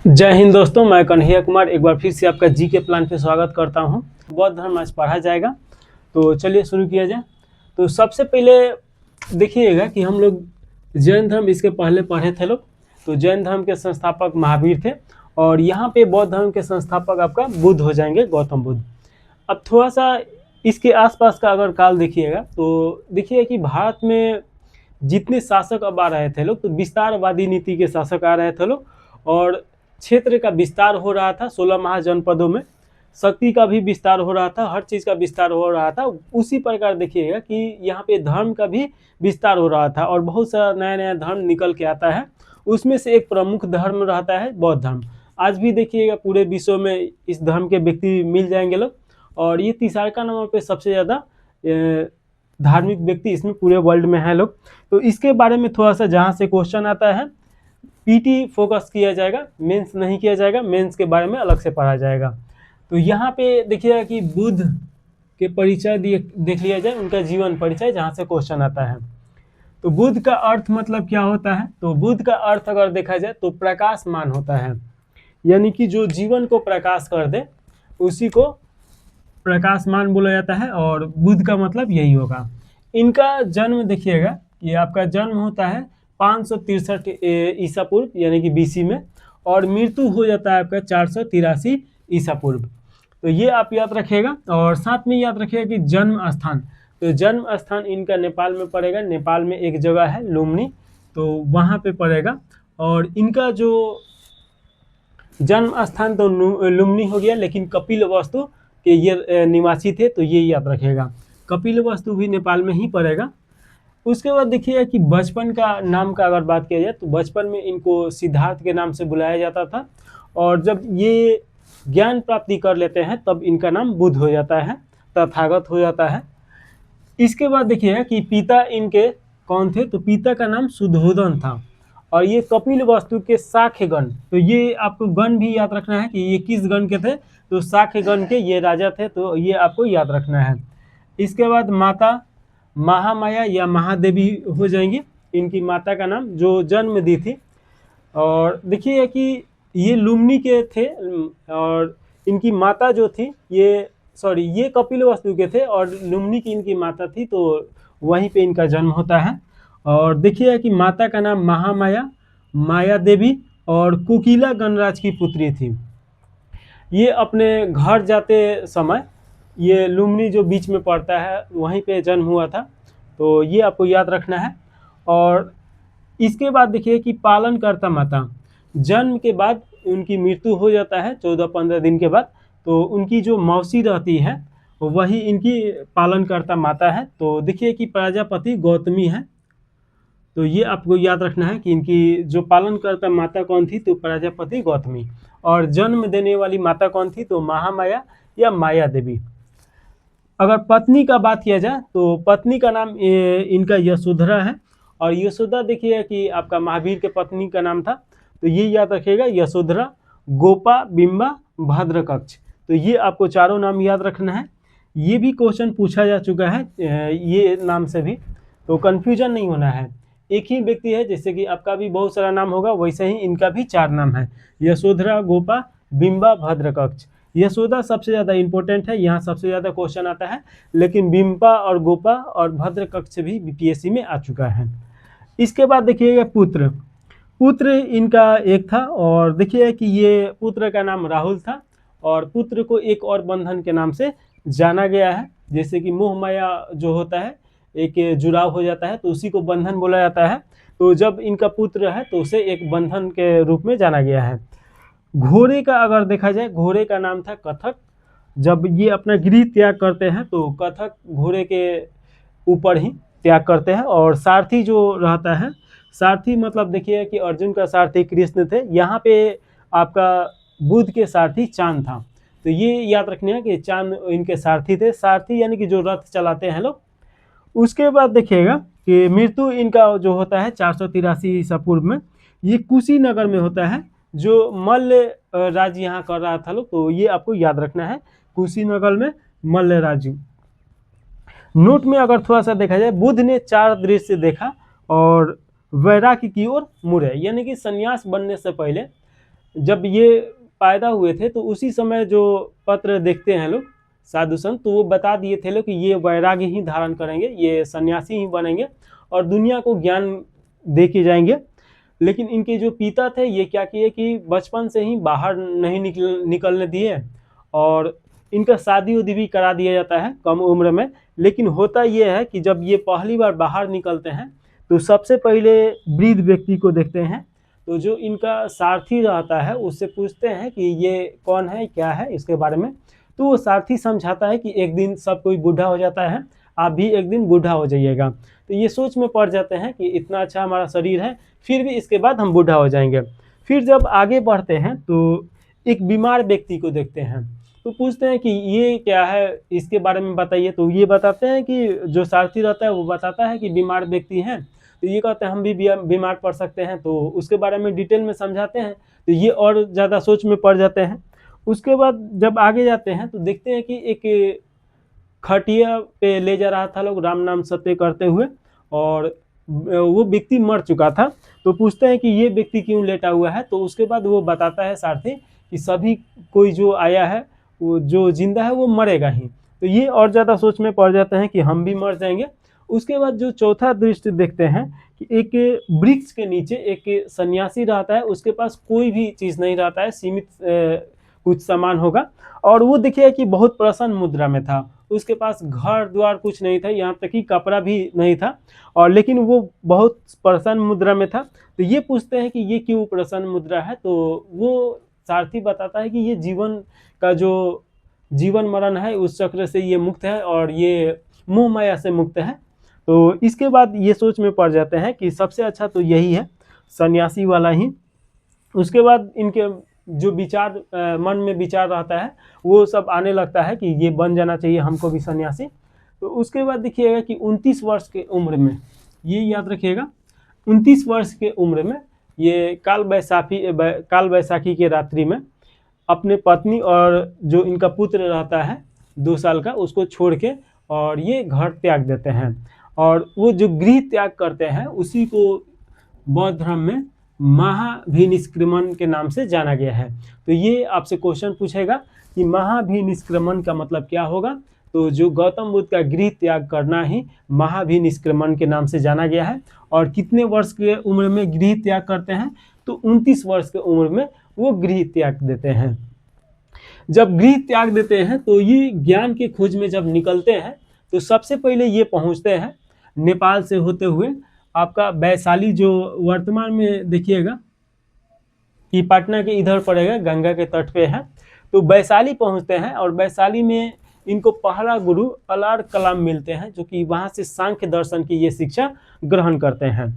जय हिंद दोस्तों, मैं कन्हैया कुमार एक बार फिर से आपका जी के प्लान पे स्वागत करता हूं। बौद्ध धर्म आज पढ़ा जाएगा, तो चलिए शुरू किया जाए। तो सबसे पहले देखिएगा कि हम लोग जैन धर्म इसके पहले पढ़े थे लोग। तो जैन धर्म के संस्थापक महावीर थे और यहाँ पे बौद्ध धर्म के संस्थापक आपका बुद्ध हो जाएंगे, गौतम बुद्ध। अब थोड़ा सा इसके आसपास का अगर काल देखिएगा तो देखिए कि भारत में जितने शासक अब आ रहे थे लोग, तो विस्तारवादी नीति के शासक आ रहे थे लोग और क्षेत्र का विस्तार हो रहा था। 16 महाजनपदों में शक्ति का भी विस्तार हो रहा था, हर चीज़ का विस्तार हो रहा था। उसी प्रकार देखिएगा कि यहाँ पे धर्म का भी विस्तार हो रहा था और बहुत सारा नया नया धर्म निकल के आता है। उसमें से एक प्रमुख धर्म रहता है बौद्ध धर्म। आज भी देखिएगा पूरे विश्व में इस धर्म के व्यक्ति मिल जाएंगे लोग, और ये तीसरा नंबर पे सबसे ज़्यादा धार्मिक व्यक्ति इसमें पूरे वर्ल्ड में है लोग। तो इसके बारे में थोड़ा सा जहाँ से क्वेश्चन आता है पीटी फोकस किया जाएगा, मेंस नहीं किया जाएगा। मेंस के बारे में अलग से पढ़ा जाएगा। तो यहाँ पे देखिएगा कि बुद्ध के परिचय देख लिया जाए, उनका जीवन परिचय जहाँ से क्वेश्चन आता है। तो बुद्ध का अर्थ मतलब क्या होता है? तो बुद्ध का अर्थ अगर देखा जाए तो प्रकाशमान होता है, यानी कि जो जीवन को प्रकाश कर दे उसी को प्रकाशमान बोला जाता है, और बुद्ध का मतलब यही होगा। इनका जन्म देखिएगा, ये आपका जन्म होता है 563 ईसा पूर्व यानी कि बीसी में, और मृत्यु हो जाता है आपका 483 ईसा पूर्व। तो ये आप याद रखिएगा। और साथ में याद रखिएगा कि जन्म स्थान, तो जन्म स्थान इनका नेपाल में पड़ेगा। नेपाल में एक जगह है लुम्बिनी, तो वहाँ पे पड़ेगा। और इनका जो जन्म स्थान तो लुम्बिनी हो गया, लेकिन कपिलवस्तु के ये निवासी थे, तो ये याद रखिएगा। कपिलवस्तु भी नेपाल में ही पड़ेगा। उसके बाद देखिए कि बचपन का नाम का अगर बात किया जाए तो बचपन में इनको सिद्धार्थ के नाम से बुलाया जाता था, और जब ये ज्ञान प्राप्ति कर लेते हैं तब इनका नाम बुद्ध हो जाता है, तथागत हो जाता है। इसके बाद देखिए कि पिता इनके कौन थे? तो पिता का नाम सुधोधन था, और ये कपिलवस्तु के शाक्य गण, तो ये आपको गण भी याद रखना है कि ये किस गण के थे। तो शाक्य गण के ये राजा थे, तो ये आपको याद रखना है। इसके बाद माता महामाया या महादेवी हो जाएंगी, इनकी माता का नाम, जो जन्म दी थी। और देखिए कि ये लुम्बिनी के थे, और इनकी माता जो थी ये कपिलवस्तु के थे और लुम्बिनी की इनकी माता थी, तो वहीं पे इनका जन्म होता है। और देखिए कि माता का नाम महामाया, माया देवी और कुकीला गणराज की पुत्री थी। ये अपने घर जाते समय, ये लुम्बिनी जो बीच में पड़ता है वहीं पे जन्म हुआ था, तो ये आपको याद रखना है। और इसके बाद देखिए कि पालनकर्ता माता, जन्म के बाद उनकी मृत्यु हो जाता है 14-15 दिन के बाद, तो उनकी जो मौसी रहती है वही इनकी पालनकर्ता माता है। तो देखिए कि प्रजापति गौतमी है, तो ये आपको याद रखना है कि इनकी जो पालनकर्ता माता कौन थी? तो प्रजापति गौतमी। और जन्म देने वाली माता कौन थी? तो महामाया या माया देवी। अगर पत्नी का बात किया जाए तो पत्नी का नाम इनका यशोधरा है, और यशोदा देखिए कि आपका महावीर के पत्नी का नाम था, तो ये याद रखिएगा, यशोधरा, गोपा, बिंबा, भद्रकक्ष। तो ये आपको चारों नाम याद रखना है। ये भी क्वेश्चन पूछा जा चुका है ये नाम से भी, तो कन्फ्यूजन नहीं होना है। एक ही व्यक्ति है, जैसे कि आपका भी बहुत सारा नाम होगा वैसे ही इनका भी 4 नाम है, यशोधरा, गोपा, बिंबा, भद्रकक्ष। यशोदा सबसे ज़्यादा इंपॉर्टेंट है, यहाँ सबसे ज़्यादा क्वेश्चन आता है, लेकिन बिंबा और गोपा और भद्रकक्ष भी बीपीएससी में आ चुका है। इसके बाद देखिएगा पुत्र इनका एक था, और देखिए कि ये पुत्र का नाम राहुल था, और पुत्र को एक और बंधन के नाम से जाना गया है। जैसे कि मोह माया जो होता है, एक जुड़ाव हो जाता है, तो उसी को बंधन बोला जाता है। तो जब इनका पुत्र है तो उसे एक बंधन के रूप में जाना गया है। घोड़े का अगर देखा जाए, घोड़े का नाम था कथक। जब ये अपना गृह त्याग करते हैं तो कथक घोड़े के ऊपर ही त्याग करते हैं। और सारथी जो रहता है, सारथी मतलब देखिए कि अर्जुन का सारथी कृष्ण थे, यहाँ पे आपका बुद्ध के सारथी चांद था। तो ये याद रखना है कि चांद इनके सारथी थे, सारथी यानी कि जो रथ चलाते हैं लोग। उसके बाद देखिएगा कि मृत्यु इनका जो होता है 483 ईसा पूर्व में, ये कुशीनगर में होता है, जो मल्ल राज्य यहाँ कर रहा था लोग, तो ये आपको याद रखना है, कुशीनगर में मल्ल राज्य। नोट में अगर थोड़ा सा देखा जाए, बुद्ध ने 4 दृश्य देखा और वैराग्य की ओर मुड़े, यानी कि संन्यास बनने से पहले जब ये पैदा हुए थे तो उसी समय जो पत्र देखते हैं लोग साधु संत, तो वो बता दिए थे लोग कि ये वैराग्य ही धारण करेंगे, ये सन्यासी ही बनेंगे और दुनिया को ज्ञान दे के जाएंगे। लेकिन इनके जो पिता थे ये क्या किए कि बचपन से ही बाहर नहीं निकलने दिए और इनका शादी उदी भी करा दिया जाता है कम उम्र में। लेकिन होता ये है कि जब ये पहली बार बाहर निकलते हैं तो सबसे पहले वृद्ध व्यक्ति को देखते हैं, तो जो इनका सारथी रहता है उससे पूछते हैं कि ये कौन है, क्या है, इसके बारे में। तो वो सारथी समझाता है कि एक दिन सब कोई बूढ़ा हो जाता है, आप भी एक दिन बूढ़ा हो जाइएगा। तो ये सोच में पड़ जाते हैं कि इतना अच्छा हमारा शरीर है, फिर भी इसके बाद हम बूढ़ा हो जाएंगे। फिर जब आगे बढ़ते हैं तो एक बीमार व्यक्ति को देखते हैं, तो पूछते हैं कि ये क्या है, इसके बारे में बताइए। तो ये बताते हैं कि जो सारथी रहता है वो बताता है कि बीमार व्यक्ति हैं, तो ये कहते हैं हम भी बीमार पड़ सकते हैं, तो उसके बारे में डिटेल में समझाते हैं। तो ये और ज़्यादा सोच में पड़ जाते हैं। उसके बाद जब आगे जाते हैं तो देखते हैं कि एक खटिया पे ले जा रहा था लोग राम नाम सत्य करते हुए, और वो व्यक्ति मर चुका था। तो पूछते हैं कि ये व्यक्ति क्यों लेटा हुआ है, तो उसके बाद वो बताता है सारथी कि सभी कोई जो आया है वो जो जिंदा है वो मरेगा ही। तो ये और ज़्यादा सोच में पड़ जाते हैं कि हम भी मर जाएंगे। उसके बाद जो चौथा दृश्य देखते हैं कि एक वृक्ष के नीचे एक सन्यासी रहता है, उसके पास कोई भी चीज़ नहीं रहता है, सीमित कुछ सामान होगा, और वो देखिए कि बहुत प्रसन्न मुद्रा में था। उसके पास घर द्वार कुछ नहीं था, यहाँ तक कि कपड़ा भी नहीं था, और लेकिन वो बहुत प्रसन्न मुद्रा में था। तो ये पूछते हैं कि ये क्यों प्रसन्न मुद्रा है, तो वो सारथी बताता है कि ये जीवन का जो जीवन मरण है उस चक्र से ये मुक्त है और ये मोह माया से मुक्त है। तो इसके बाद ये सोच में पड़ जाते हैं कि सबसे अच्छा तो यही है, सन्यासी वाला ही। उसके बाद इनके जो विचार मन में विचार रहता है वो सब आने लगता है कि ये बन जाना चाहिए हमको भी सन्यासी। तो उसके बाद देखिएगा कि 29 वर्ष के उम्र में, ये याद रखिएगा, 29 वर्ष के उम्र में ये काल बैसाखी के रात्रि में अपने पत्नी और जो इनका पुत्र रहता है 2 साल का उसको छोड़ के और ये घर त्याग देते हैं। और वो जो गृह त्याग करते हैं उसी को बौद्ध धर्म में महाभिनिष्क्रमण के नाम से जाना गया है। तो ये आपसे क्वेश्चन पूछेगा कि महाभिनिष्क्रमण का मतलब क्या होगा, तो जो गौतम बुद्ध का गृह त्याग करना ही महाभिनिष्क्रमण के नाम से जाना गया है। और कितने वर्ष के उम्र में गृह त्याग करते हैं, तो 29 वर्ष के उम्र में वो गृह त्याग देते हैं। जब गृह त्याग देते हैं तो ये ज्ञान के खोज में जब निकलते हैं तो सबसे पहले ये पहुंचते हैं नेपाल से होते हुए आपका वैशाली, जो वर्तमान में देखिएगा कि पटना के इधर पड़ेगा, गंगा के तट पे है। तो वैशाली पहुंचते हैं और वैशाली में इनको पहला गुरु अलार कलाम मिलते हैं, जो कि वहाँ से सांख्य दर्शन की ये शिक्षा ग्रहण करते हैं।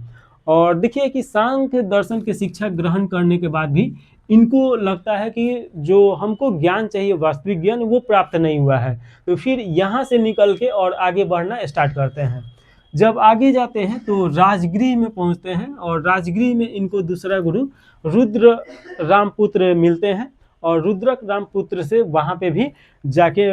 और देखिए कि सांख्य दर्शन की शिक्षा ग्रहण करने के बाद भी इनको लगता है कि जो हमको ज्ञान चाहिए, वास्तविक ज्ञान, वो प्राप्त नहीं हुआ है। तो फिर यहाँ से निकल के और आगे बढ़ना स्टार्ट करते हैं। जब आगे जाते हैं तो राजगृह में पहुँचते हैं और राजगृह में इनको दूसरा गुरु रुद्र रामपुत्र मिलते हैं और रुद्रक रामपुत्र से वहाँ पे भी जाके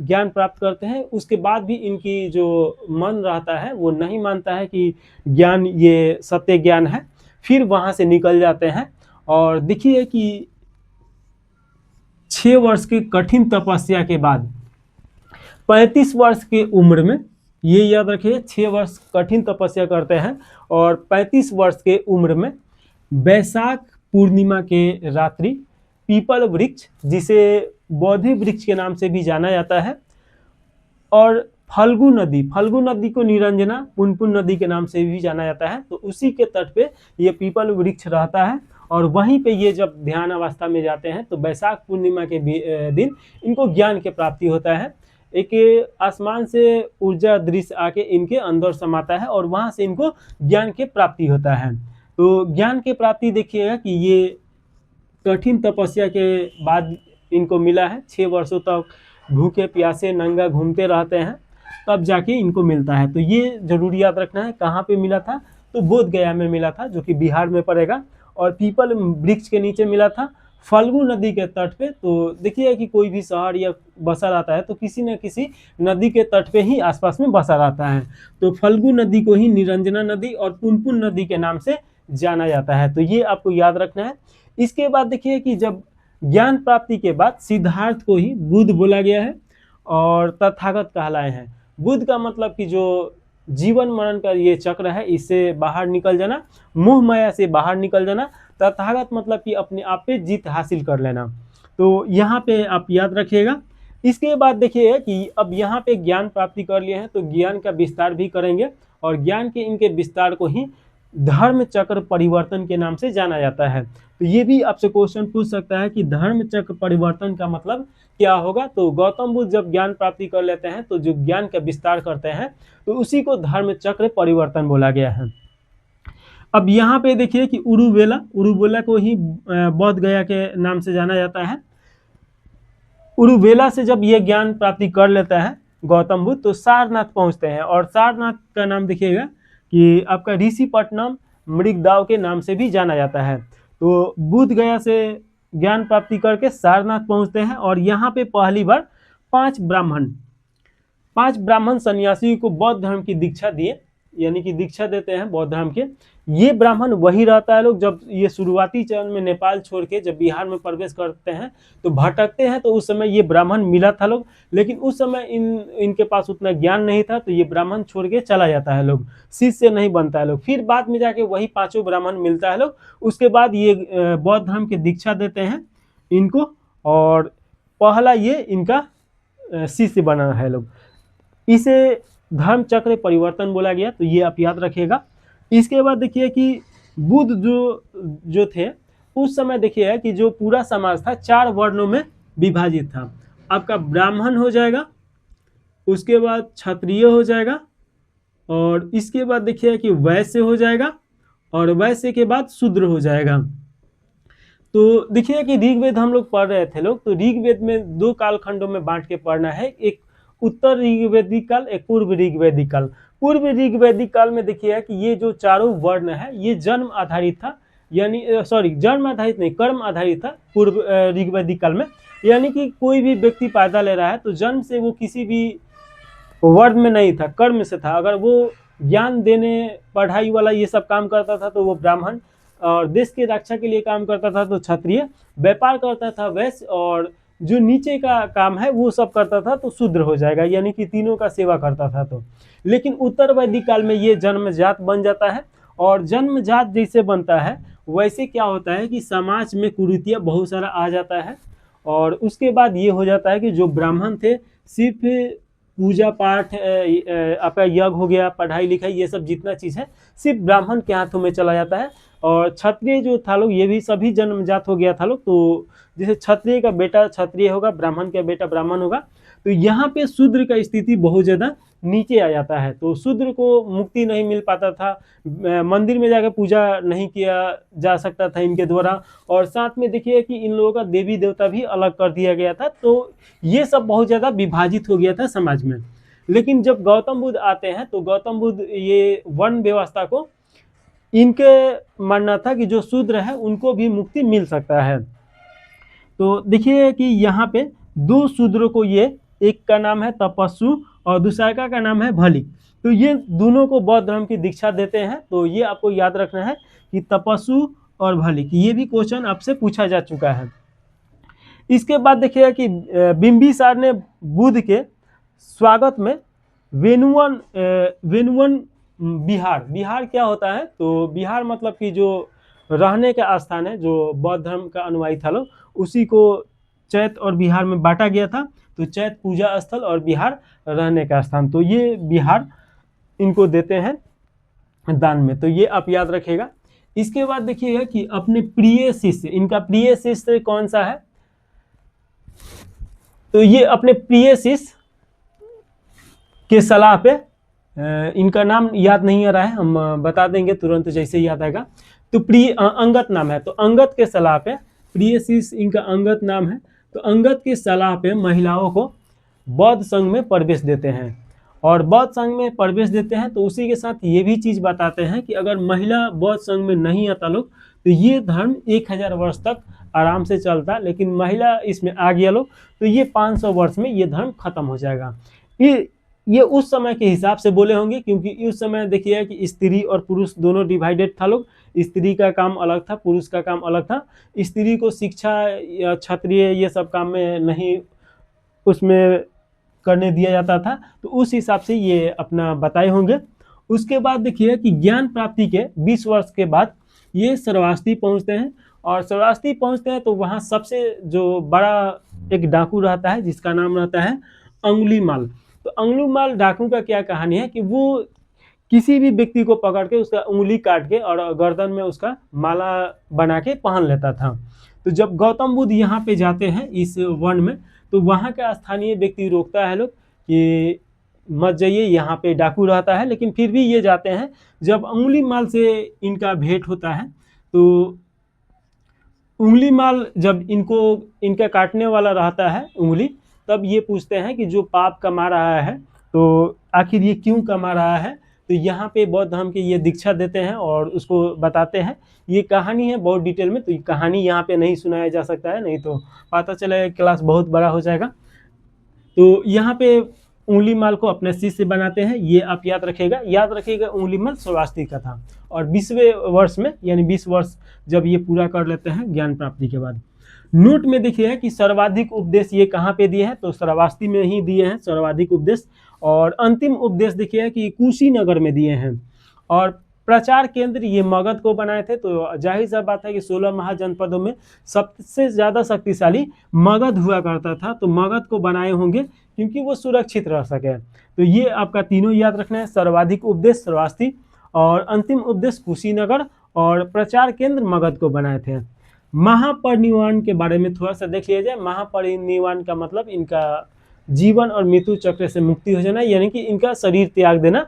ज्ञान प्राप्त करते हैं। उसके बाद भी इनकी जो मन रहता है वो नहीं मानता है कि ज्ञान ये सत्य ज्ञान है, फिर वहाँ से निकल जाते हैं। और देखिए कि 6 वर्ष की कठिन तपस्या के बाद 35 वर्ष की उम्र में, ये याद रखिए, 6 वर्ष कठिन तपस्या करते हैं और 35 वर्ष के उम्र में बैसाख पूर्णिमा के रात्रि पीपल वृक्ष, जिसे बोधि वृक्ष के नाम से भी जाना जाता है, और फल्गु नदी को निरंजना पुनपुन नदी के नाम से भी जाना जाता है, तो उसी के तट पे ये पीपल वृक्ष रहता है। और वहीं पे ये जब ध्यान अवस्था में जाते हैं तो बैसाख पूर्णिमा के दिन इनको ज्ञान की प्राप्ति होता है। एक आसमान से ऊर्जा दृश्य आके इनके अंदर समाता है और वहाँ से इनको ज्ञान की प्राप्ति होता है। तो ज्ञान की प्राप्ति देखिएगा कि ये कठिन तपस्या के बाद इनको मिला है। 6 वर्षों तक भूखे प्यासे नंगा घूमते रहते हैं, तब जाके इनको मिलता है। तो ये जरूर याद रखना है। कहाँ पे मिला था, तो बोध गया में मिला था, जो कि बिहार में पड़ेगा, और पीपल वृक्ष के नीचे मिला था फल्गु नदी के तट पे। तो देखिए कि कोई भी शहर या बसा रहता है तो किसी न किसी नदी के तट पे ही आसपास में बसा रहता है। तो फल्गु नदी को ही निरंजना नदी और पुनपुन नदी के नाम से जाना जाता है। तो ये आपको याद रखना है। इसके बाद देखिए कि जब ज्ञान प्राप्ति के बाद सिद्धार्थ को ही बुद्ध बोला गया है और तथागत कहलाए हैं। बुद्ध का मतलब कि जो जीवन मरण का ये चक्र है इससे बाहर निकल जाना, मोह माया से बाहर निकल जाना। तथागत मतलब कि अपने आप पे जीत हासिल कर लेना। तो यहाँ पे आप याद रखिएगा। इसके बाद देखिए कि अब यहाँ पे ज्ञान प्राप्ति कर लिए हैं तो ज्ञान का विस्तार भी करेंगे और ज्ञान के इनके विस्तार को ही धर्म चक्र परिवर्तन के नाम से जाना जाता है। तो ये भी आपसे क्वेश्चन पूछ सकता है कि धर्म चक्र परिवर्तन का मतलब क्या होगा। तो गौतम बुद्ध जब ज्ञान प्राप्ति कर लेते हैं तो जो ज्ञान का विस्तार करते हैं तो उसी को धर्म चक्र परिवर्तन बोला गया है। अब यहाँ पे देखिए कि उरुवेला को ही बौद्ध गया के नाम से जाना जाता है। उरुवेला से जब ये ज्ञान प्राप्ति कर लेता है गौतम बुद्ध तो सारनाथ पहुंचते हैं और सारनाथ का नाम देखिएगा कि आपका ऋषिपट्टनम मृगदाव के नाम से भी जाना जाता है। तो बुद्ध गया से ज्ञान प्राप्ति करके सारनाथ पहुंचते हैं और यहाँ पे पहली बार 5 ब्राह्मण सन्यासी को बौद्ध धर्म की दीक्षा दिए, यानी कि दीक्षा देते हैं बौद्ध धर्म के। ये ब्राह्मण वही रहता है लोग जब ये शुरुआती चरण में नेपाल छोड़ के जब बिहार में प्रवेश करते हैं तो भटकते हैं, तो उस समय ये ब्राह्मण मिला था लोग, लेकिन उस समय इनके पास उतना ज्ञान नहीं था तो ये ब्राह्मण छोड़ के चला जाता है लोग, शिष्य नहीं बनता है लोग। फिर बाद में जाके वही 5 ब्राह्मण मिलता है लोग, उसके बाद ये बौद्ध धर्म की दीक्षा देते हैं इनको और पहला ये इनका शिष्य बना है लोग। इसे धर्म चक्र परिवर्तन बोला गया, तो ये आप याद रखिएगा। इसके बाद देखिए कि बुद्ध जो थे उस समय देखिए कि जो पूरा समाज था 4 वर्णों में विभाजित था। आपका ब्राह्मण हो जाएगा, उसके बाद क्षत्रिय हो जाएगा और इसके बाद देखिए कि वैश्य हो जाएगा और वैश्य के बाद शूद्र हो जाएगा। तो देखिए कि ऋग्वेद हम लोग पढ़ रहे थे लोग, तो ऋग्वेद में 2 कालखंडों में बांट के पढ़ना है, एक उत्तर ऋग्वेदिक काल, एक पूर्व ऋग्वेदिक काल। पूर्व ऋग्वेदिक काल में देखिए कि ये जो चारों वर्ण है ये जन्म आधारित था, यानी जन्म आधारित नहीं, कर्म आधारित था पूर्व ऋग्वेदिक काल में। यानी कि कोई भी व्यक्ति पैदा ले रहा है तो जन्म से वो किसी भी वर्ण में नहीं था, कर्म से था। अगर वो ज्ञान देने, पढ़ाई वाला ये सब काम करता था तो वो ब्राह्मण, और देश की रक्षा के लिए काम करता था तो क्षत्रिय, व्यापार करता था वैश्य, और जो नीचे का काम है वो सब करता था तो शूद्र हो जाएगा, यानी कि तीनों का सेवा करता था। तो लेकिन उत्तर वैदिक काल में ये जन्मजात बन जाता है, और जन्मजात जैसे बनता है वैसे क्या होता है कि समाज में कुरीतियाँ बहुत सारा आ जाता है, और उसके बाद ये हो जाता है कि जो ब्राह्मण थे सिर्फ पूजा पाठ, आपका यज्ञ हो गया, पढ़ाई लिखाई, ये सब जितना चीज़ है सिर्फ ब्राह्मण के हाथों में चला जाता है। और क्षत्रिय जो था लोग ये भी सभी जन्मजात हो गया था लोग, तो जैसे क्षत्रिय का बेटा क्षत्रिय होगा, ब्राह्मण का बेटा ब्राह्मण होगा। तो यहाँ पे शूद्र का स्थिति बहुत ज़्यादा नीचे आ जाता है, तो शूद्र को मुक्ति नहीं मिल पाता था, मंदिर में जाकर पूजा नहीं किया जा सकता था इनके द्वारा, और साथ में देखिए कि इन लोगों का देवी देवता भी अलग कर दिया गया था। तो ये सब बहुत ज़्यादा विभाजित हो गया था समाज में। लेकिन जब गौतम बुद्ध आते हैं तो गौतम बुद्ध ये वर्ण व्यवस्था को, इनके मानना था कि जो शूद्र है उनको भी मुक्ति मिल सकता है। तो देखिए कि यहाँ पे 2 शूद्रों को, ये एक का नाम है तपस्सु और दूसरा का नाम है भली, तो ये दोनों को बौद्ध धर्म की दीक्षा देते हैं। तो ये आपको याद रखना है कि तपस्सु और भली, कि ये भी क्वेश्चन आपसे पूछा जा चुका है। इसके बाद देखिए कि बिंबिसार ने बुद्ध के स्वागत में वेनुवन बिहार क्या होता है, तो बिहार मतलब कि जो रहने का स्थान है, जो बौद्ध धर्म का अनुयायी था लोग, उसी को चैत और बिहार में बांटा गया था। तो चैत पूजा स्थल और बिहार रहने का स्थान, तो ये बिहार इनको देते हैं दान में, तो ये आप याद रखिएगा। इसके बाद देखिएगा कि अपने प्रिय शिष्य, इनका प्रिय शिष्य कौन सा है, तो ये अपने प्रिय शिष्य के सलाह पे, इनका नाम याद नहीं आ रहा है, हम बता देंगे तुरंत जैसे याद आएगा। तो प्रिय अंगत नाम है, तो अंगत के सलाह पे, प्रिय शिष्य इनका अंगत नाम है, तो अंगत की सलाह पे महिलाओं को बौद्ध संघ में प्रवेश देते हैं। और बौद्ध संघ में प्रवेश देते हैं तो उसी के साथ ये भी चीज़ बताते हैं कि अगर महिला बौद्ध संघ में नहीं आता लोग तो ये धर्म 1000 वर्ष तक आराम से चलता, लेकिन महिला इसमें आ गया लोग तो ये 500 वर्ष में ये धर्म खत्म हो जाएगा। ये ये उस समय के हिसाब से बोले होंगे, क्योंकि उस समय देखिए कि स्त्री और पुरुष दोनों डिवाइडेड था लोग। स्त्री का काम अलग था, पुरुष का काम अलग था। स्त्री को शिक्षा या क्षत्रिय ये सब काम में नहीं उसमें करने दिया जाता था, तो उस हिसाब से ये अपना बताए होंगे। उसके बाद देखिए कि ज्ञान प्राप्ति के 20 वर्ष के बाद ये श्रावस्ती पहुंचते हैं, और श्रावस्ती पहुंचते हैं तो वहाँ सबसे जो बड़ा एक डाकू रहता है जिसका नाम रहता है अंगुलीमाल। तो अंगुलीमाल डाकू का क्या कहानी है कि वो किसी भी व्यक्ति को पकड़ के उसका उंगली काट के और गर्दन में उसका माला बना के पहन लेता था। तो जब गौतम बुद्ध यहाँ पे जाते हैं इस वन में, तो वहाँ का स्थानीय व्यक्ति रोकता है लोग कि मत जाइए, यहाँ पे डाकू रहता है, लेकिन फिर भी ये जाते हैं। जब अंगुलीमाल से इनका भेंट होता है, तो अंगुलीमाल जब इनका काटने वाला रहता है उंगली, तब ये पूछते हैं कि जो पाप कमा रहा है तो आखिर ये क्यों कमा रहा है। तो यहाँ पे बौद्ध धर्म की ये दीक्षा देते हैं और उसको बताते हैं। ये कहानी है बहुत डिटेल में, तो ये कहानी यहाँ पे नहीं सुनाया जा सकता है, नहीं तो पता चले क्लास बहुत बड़ा हो जाएगा। तो यहाँ पे अंगुलीमाल को अपने शिष्य बनाते हैं, ये आप याद रखिएगा अंगुलीमाल श्रावस्ती का था। और 20वें वर्ष में यानी 20 वर्ष जब ये पूरा कर लेते हैं ज्ञान प्राप्ति के बाद। नोट में देखिए कि सर्वाधिक उपदेश ये कहाँ पे दिए हैं, तो श्रावस्ती में ही दिए हैं सर्वाधिक उपदेश। और अंतिम उपदेश देखिए कि कुशीनगर में दिए हैं। और प्रचार केंद्र ये मगध को बनाए थे, तो जाहिर सा बात है कि 16 महाजनपदों में सबसे ज़्यादा शक्तिशाली मगध हुआ करता था, तो मगध को बनाए होंगे क्योंकि वो सुरक्षित रह सके। तो ये आपका तीनों याद रखना है, सर्वाधिक उपदेश श्रावस्ती, और अंतिम उपदेश कुशीनगर, और प्रचार केंद्र मगध को बनाए थे। महापरिनिर्वाण के बारे में थोड़ा सा देख लिया जाए। महापरिनिर्वाण का मतलब इनका जीवन और मृत्यु चक्र से मुक्ति हो जाना, यानी कि इनका शरीर त्याग देना,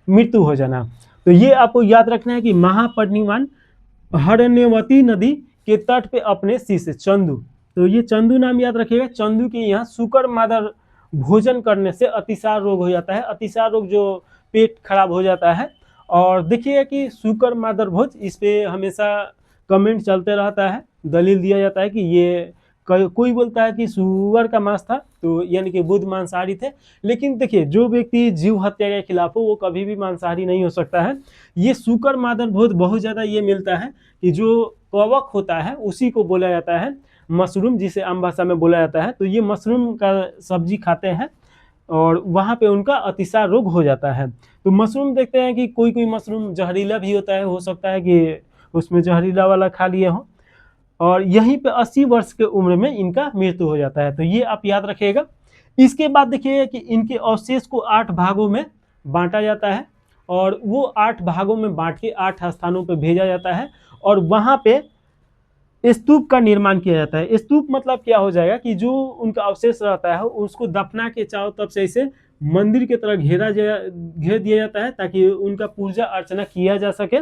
मृत्यु हो जाना। तो ये आपको याद रखना है कि महापरिनिर्वाण हरण्यवती नदी के तट पे अपने शिष्य चंदू, तो ये चंदू नाम याद रखिएगा। चंदू के यहाँ शुकर मादर भोजन करने से अतिसार रोग हो जाता है। अतिसार रोग जो पेट खराब हो जाता है। और देखिए कि शुकर मादर भोज, इस पे हमेशा कमेंट चलते रहता है, दलील दिया जाता है कि ये कोई बोलता है कि सुअर का मांस था, तो यानी कि बुद्ध मांसाहारी थे। लेकिन देखिए जो व्यक्ति जीव हत्या के खिलाफ हो वो कभी भी मांसाहारी नहीं हो सकता है। ये शुकर मादर भोज बहुत ज़्यादा ये मिलता है कि जो कवक होता है उसी को बोला जाता है मशरूम, जिसे आम भाषा में बोला जाता है। तो ये मशरूम का सब्जी खाते हैं और वहाँ पे उनका अतिसार रोग हो जाता है। तो मशरूम देखते हैं कि कोई कोई मशरूम जहरीला भी होता है, हो सकता है कि उसमें जहरीला वाला खा लिए हो। और यहीं पे 80 वर्ष के उम्र में इनका मृत्यु हो जाता है, तो ये आप याद रखिएगा। इसके बाद देखिएगा कि इनके अवशेष को 8 भागों में बांटा जाता है, और वो 8 भागों में बांट के 8 स्थानों पे भेजा जाता है, और वहाँ पे स्तूप का निर्माण किया जाता है। स्तूप मतलब क्या हो जाएगा कि जो उनका अवशेष रहता है उसको दफना के चारों तरफ से ऐसे मंदिर की तरह घेर दिया जाता है, ताकि उनका पूजा अर्चना किया जा सके।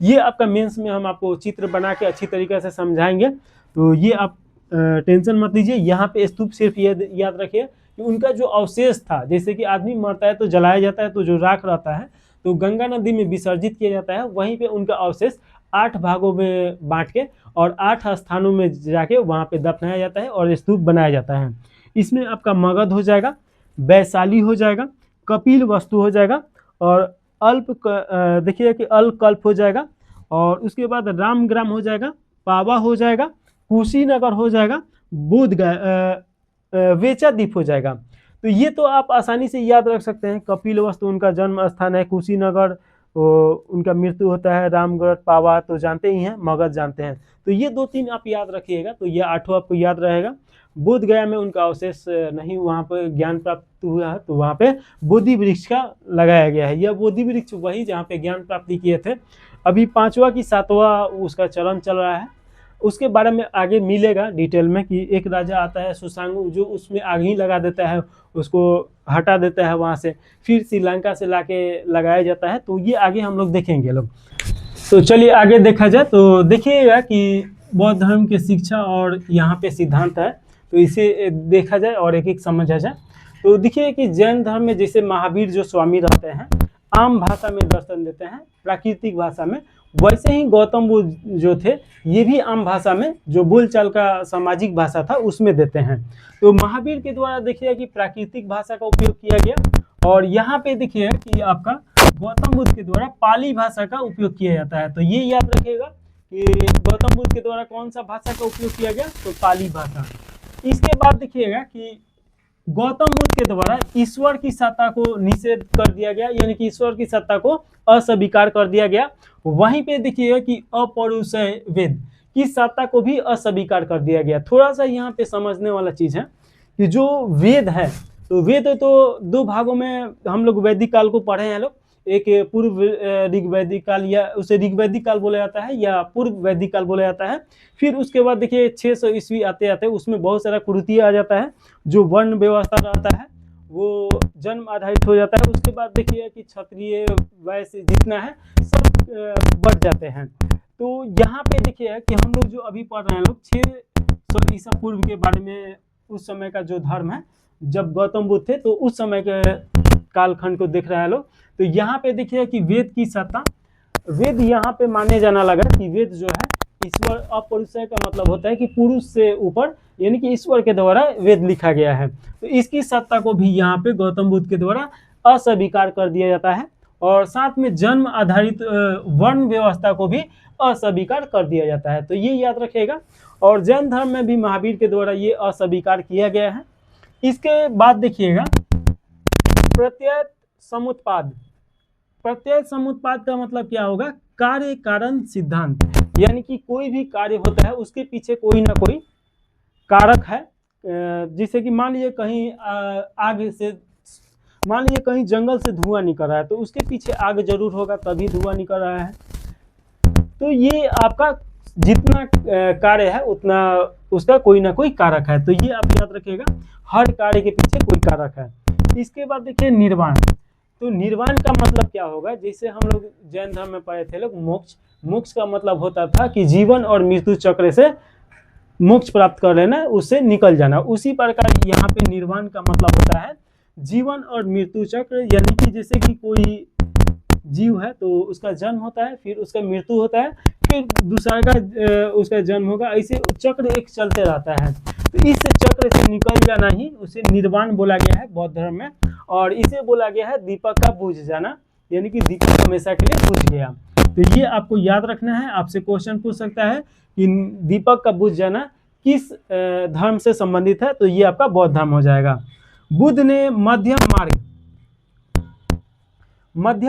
ये आपका मेंस में हम आपको चित्र बना के अच्छी तरीके से समझाएंगे, तो ये आप टेंशन मत लीजिए। यहाँ पे स्तूप सिर्फ ये याद रखिए कि उनका जो अवशेष था, जैसे कि आदमी मरता है तो जलाया जाता है, तो जो राख रहता है तो गंगा नदी में विसर्जित किया जाता है। वहीं पे उनका अवशेष 8 भागों में बांट के और 8 स्थानों में जाके वहाँ पे दफनाया जाता है और स्तूप बनाया जाता है। इसमें आपका मगध हो जाएगा, वैशाली हो जाएगा, कपिल वस्तु हो जाएगा, और देखिए कि अलकल्प हो जाएगा, और उसके बाद रामग्राम हो जाएगा, पावा हो जाएगा, कुशीनगर हो जाएगा, वेचा द्वीप हो जाएगा। तो ये तो आप आसानी से याद रख सकते हैं। कपिल वस्तु उनका जन्म स्थान है, कुशीनगर उनका मृत्यु होता है, रामगढ़ पावा तो जानते ही हैं, मगध जानते हैं। तो ये 2-3 आप याद रखिएगा, तो ये 8 आपको याद रहेगा। बोध गया में उनका अवशेष नहीं, वहाँ पर ज्ञान प्राप्त हुआ है, तो वहाँ पे बोधि वृक्ष का लगाया गया है। यह बोधि वृक्ष वही जहाँ पे ज्ञान प्राप्ति किए थे। अभी 5वां की 7वां उसका चरण चल रहा है, उसके बारे में आगे मिलेगा डिटेल में कि एक राजा आता है सुसांगु, जो उसमें आग ही लगा देता है, उसको हटा देता है वहाँ से, फिर श्रीलंका से लाके लगाया जाता है। तो ये आगे हम लोग देखेंगे लोग। तो चलिए आगे देखा जाए, तो देखिएगा कि बौद्ध धर्म की शिक्षा और यहाँ पे सिद्धांत है, तो इसे देखा जाए और एक एक समझा जाए। तो देखिए कि जैन धर्म में जैसे महावीर जो स्वामी रहते हैं आम भाषा में दर्शन देते हैं, प्राकृतिक भाषा में, वैसे ही गौतम बुद्ध जो थे ये भी आम भाषा में, जो बोलचाल का सामाजिक भाषा था उसमें देते हैं। तो महावीर के द्वारा देखिए कि प्राकृतिक भाषा का उपयोग किया गया, और यहाँ पे देखिए कि आपका गौतम बुद्ध के द्वारा पाली भाषा का उपयोग किया जाता है। तो ये याद रखिएगा कि गौतम बुद्ध के द्वारा कौन सा भाषा का उपयोग किया गया, तो पाली भाषा। इसके बाद देखिएगा कि गौतम बुद्ध के द्वारा ईश्वर की सत्ता को निषेध कर दिया गया, यानी कि ईश्वर की सत्ता को अस्वीकार कर दिया गया। वहीं पे देखिएगा कि अपौरुषेय वेद की सत्ता को भी अस्वीकार कर दिया गया। थोड़ा सा यहाँ पे समझने वाला चीज है कि जो वेद है, तो वेद तो दो भागों में हम लोग वैदिक काल को पढ़े हैं लोग, एक पूर्व ऋग्वैदिक काल या उसे ऋग्वैदिक काल बोला जाता है या पूर्व वैदिक काल बोला जाता है। फिर उसके बाद देखिए 600 ईस्वी आते आते उसमें बहुत सारा कुरीति आ जाता है, जो वर्ण व्यवस्था रहता है वो जन्म आधारित हो जाता है। उसके बाद देखिए कि क्षत्रिय वैश्य जितना है सब बढ़ जाते हैं। तो यहाँ पे देखिए कि हम लोग जो अभी पढ़ रहे हैं लोग 600 ईसा पूर्व के बारे में, उस समय का जो धर्म है जब गौतम बुद्ध थे तो उस समय के कालखंड को देख रहे हैं लोग। तो यहाँ पे देखिए कि वेद की सत्ता, वेद यहाँ पे माने जाना लगा कि वेद जो है ईश्वर, अपौरुषेय का मतलब होता है कि पुरुष से ऊपर, यानी कि ईश्वर के द्वारा वेद लिखा गया है। तो इसकी सत्ता को भी यहाँ पे गौतम बुद्ध के द्वारा अस्वीकार कर दिया जाता है और साथ में जन्म आधारित वर्ण व्यवस्था को भी अस्वीकार कर दिया जाता है। तो ये याद रखिएगा। और जैन धर्म में भी महावीर के द्वारा ये अस्वीकार किया गया है। इसके बाद देखिएगा प्रत्यय समुत्पाद। प्रत्यय समुत्पाद का मतलब क्या होगा, कार्य कारण सिद्धांत, यानी कि कोई भी कार्य होता है उसके पीछे कोई ना कोई कारक है। जैसे कि मान लीजिए कहीं आग से, मान लीजिए कहीं जंगल से धुआं निकल रहा है तो उसके पीछे आग जरूर होगा तभी धुआं निकल रहा है। तो ये आपका जितना कार्य है उतना उसका कोई ना कोई कारक है। तो ये आप याद रखिएगा, हर कार्य के पीछे कोई कारक है। इसके बाद देखिए निर्वाण। तो निर्वाण का मतलब क्या होगा, जैसे हम लोग जैन धर्म में पढ़े थे लोग मोक्ष, मोक्ष का मतलब होता था कि जीवन और मृत्यु चक्र से मोक्ष प्राप्त कर लेना, उससे निकल जाना। उसी प्रकार यहाँ पे निर्वाण का मतलब होता है जीवन और मृत्यु चक्र, यानी कि जैसे कि कोई जीव है तो उसका जन्म होता है, फिर उसका मृत्यु होता है, फिर दूसरा का उसका जन्म होगा, ऐसे चक्र एक चलते रहता है। तो इस चक्र से निकल जाना ही उसे निर्वाण बोला गया है बौद्ध धर्म में। और इसे बोला गया है दीपक का बुझ जाना, यानी कि दीपक हमेशा के लिए बुझ गया। तो ये आपको याद रखना है। आपसे क्वेश्चन पूछ सकता है कि दीपक का बुझ जाना किस धर्म से संबंधित है, तो ये आपका बौद्ध धर्म हो जाएगा। बुद्ध ने मध्यम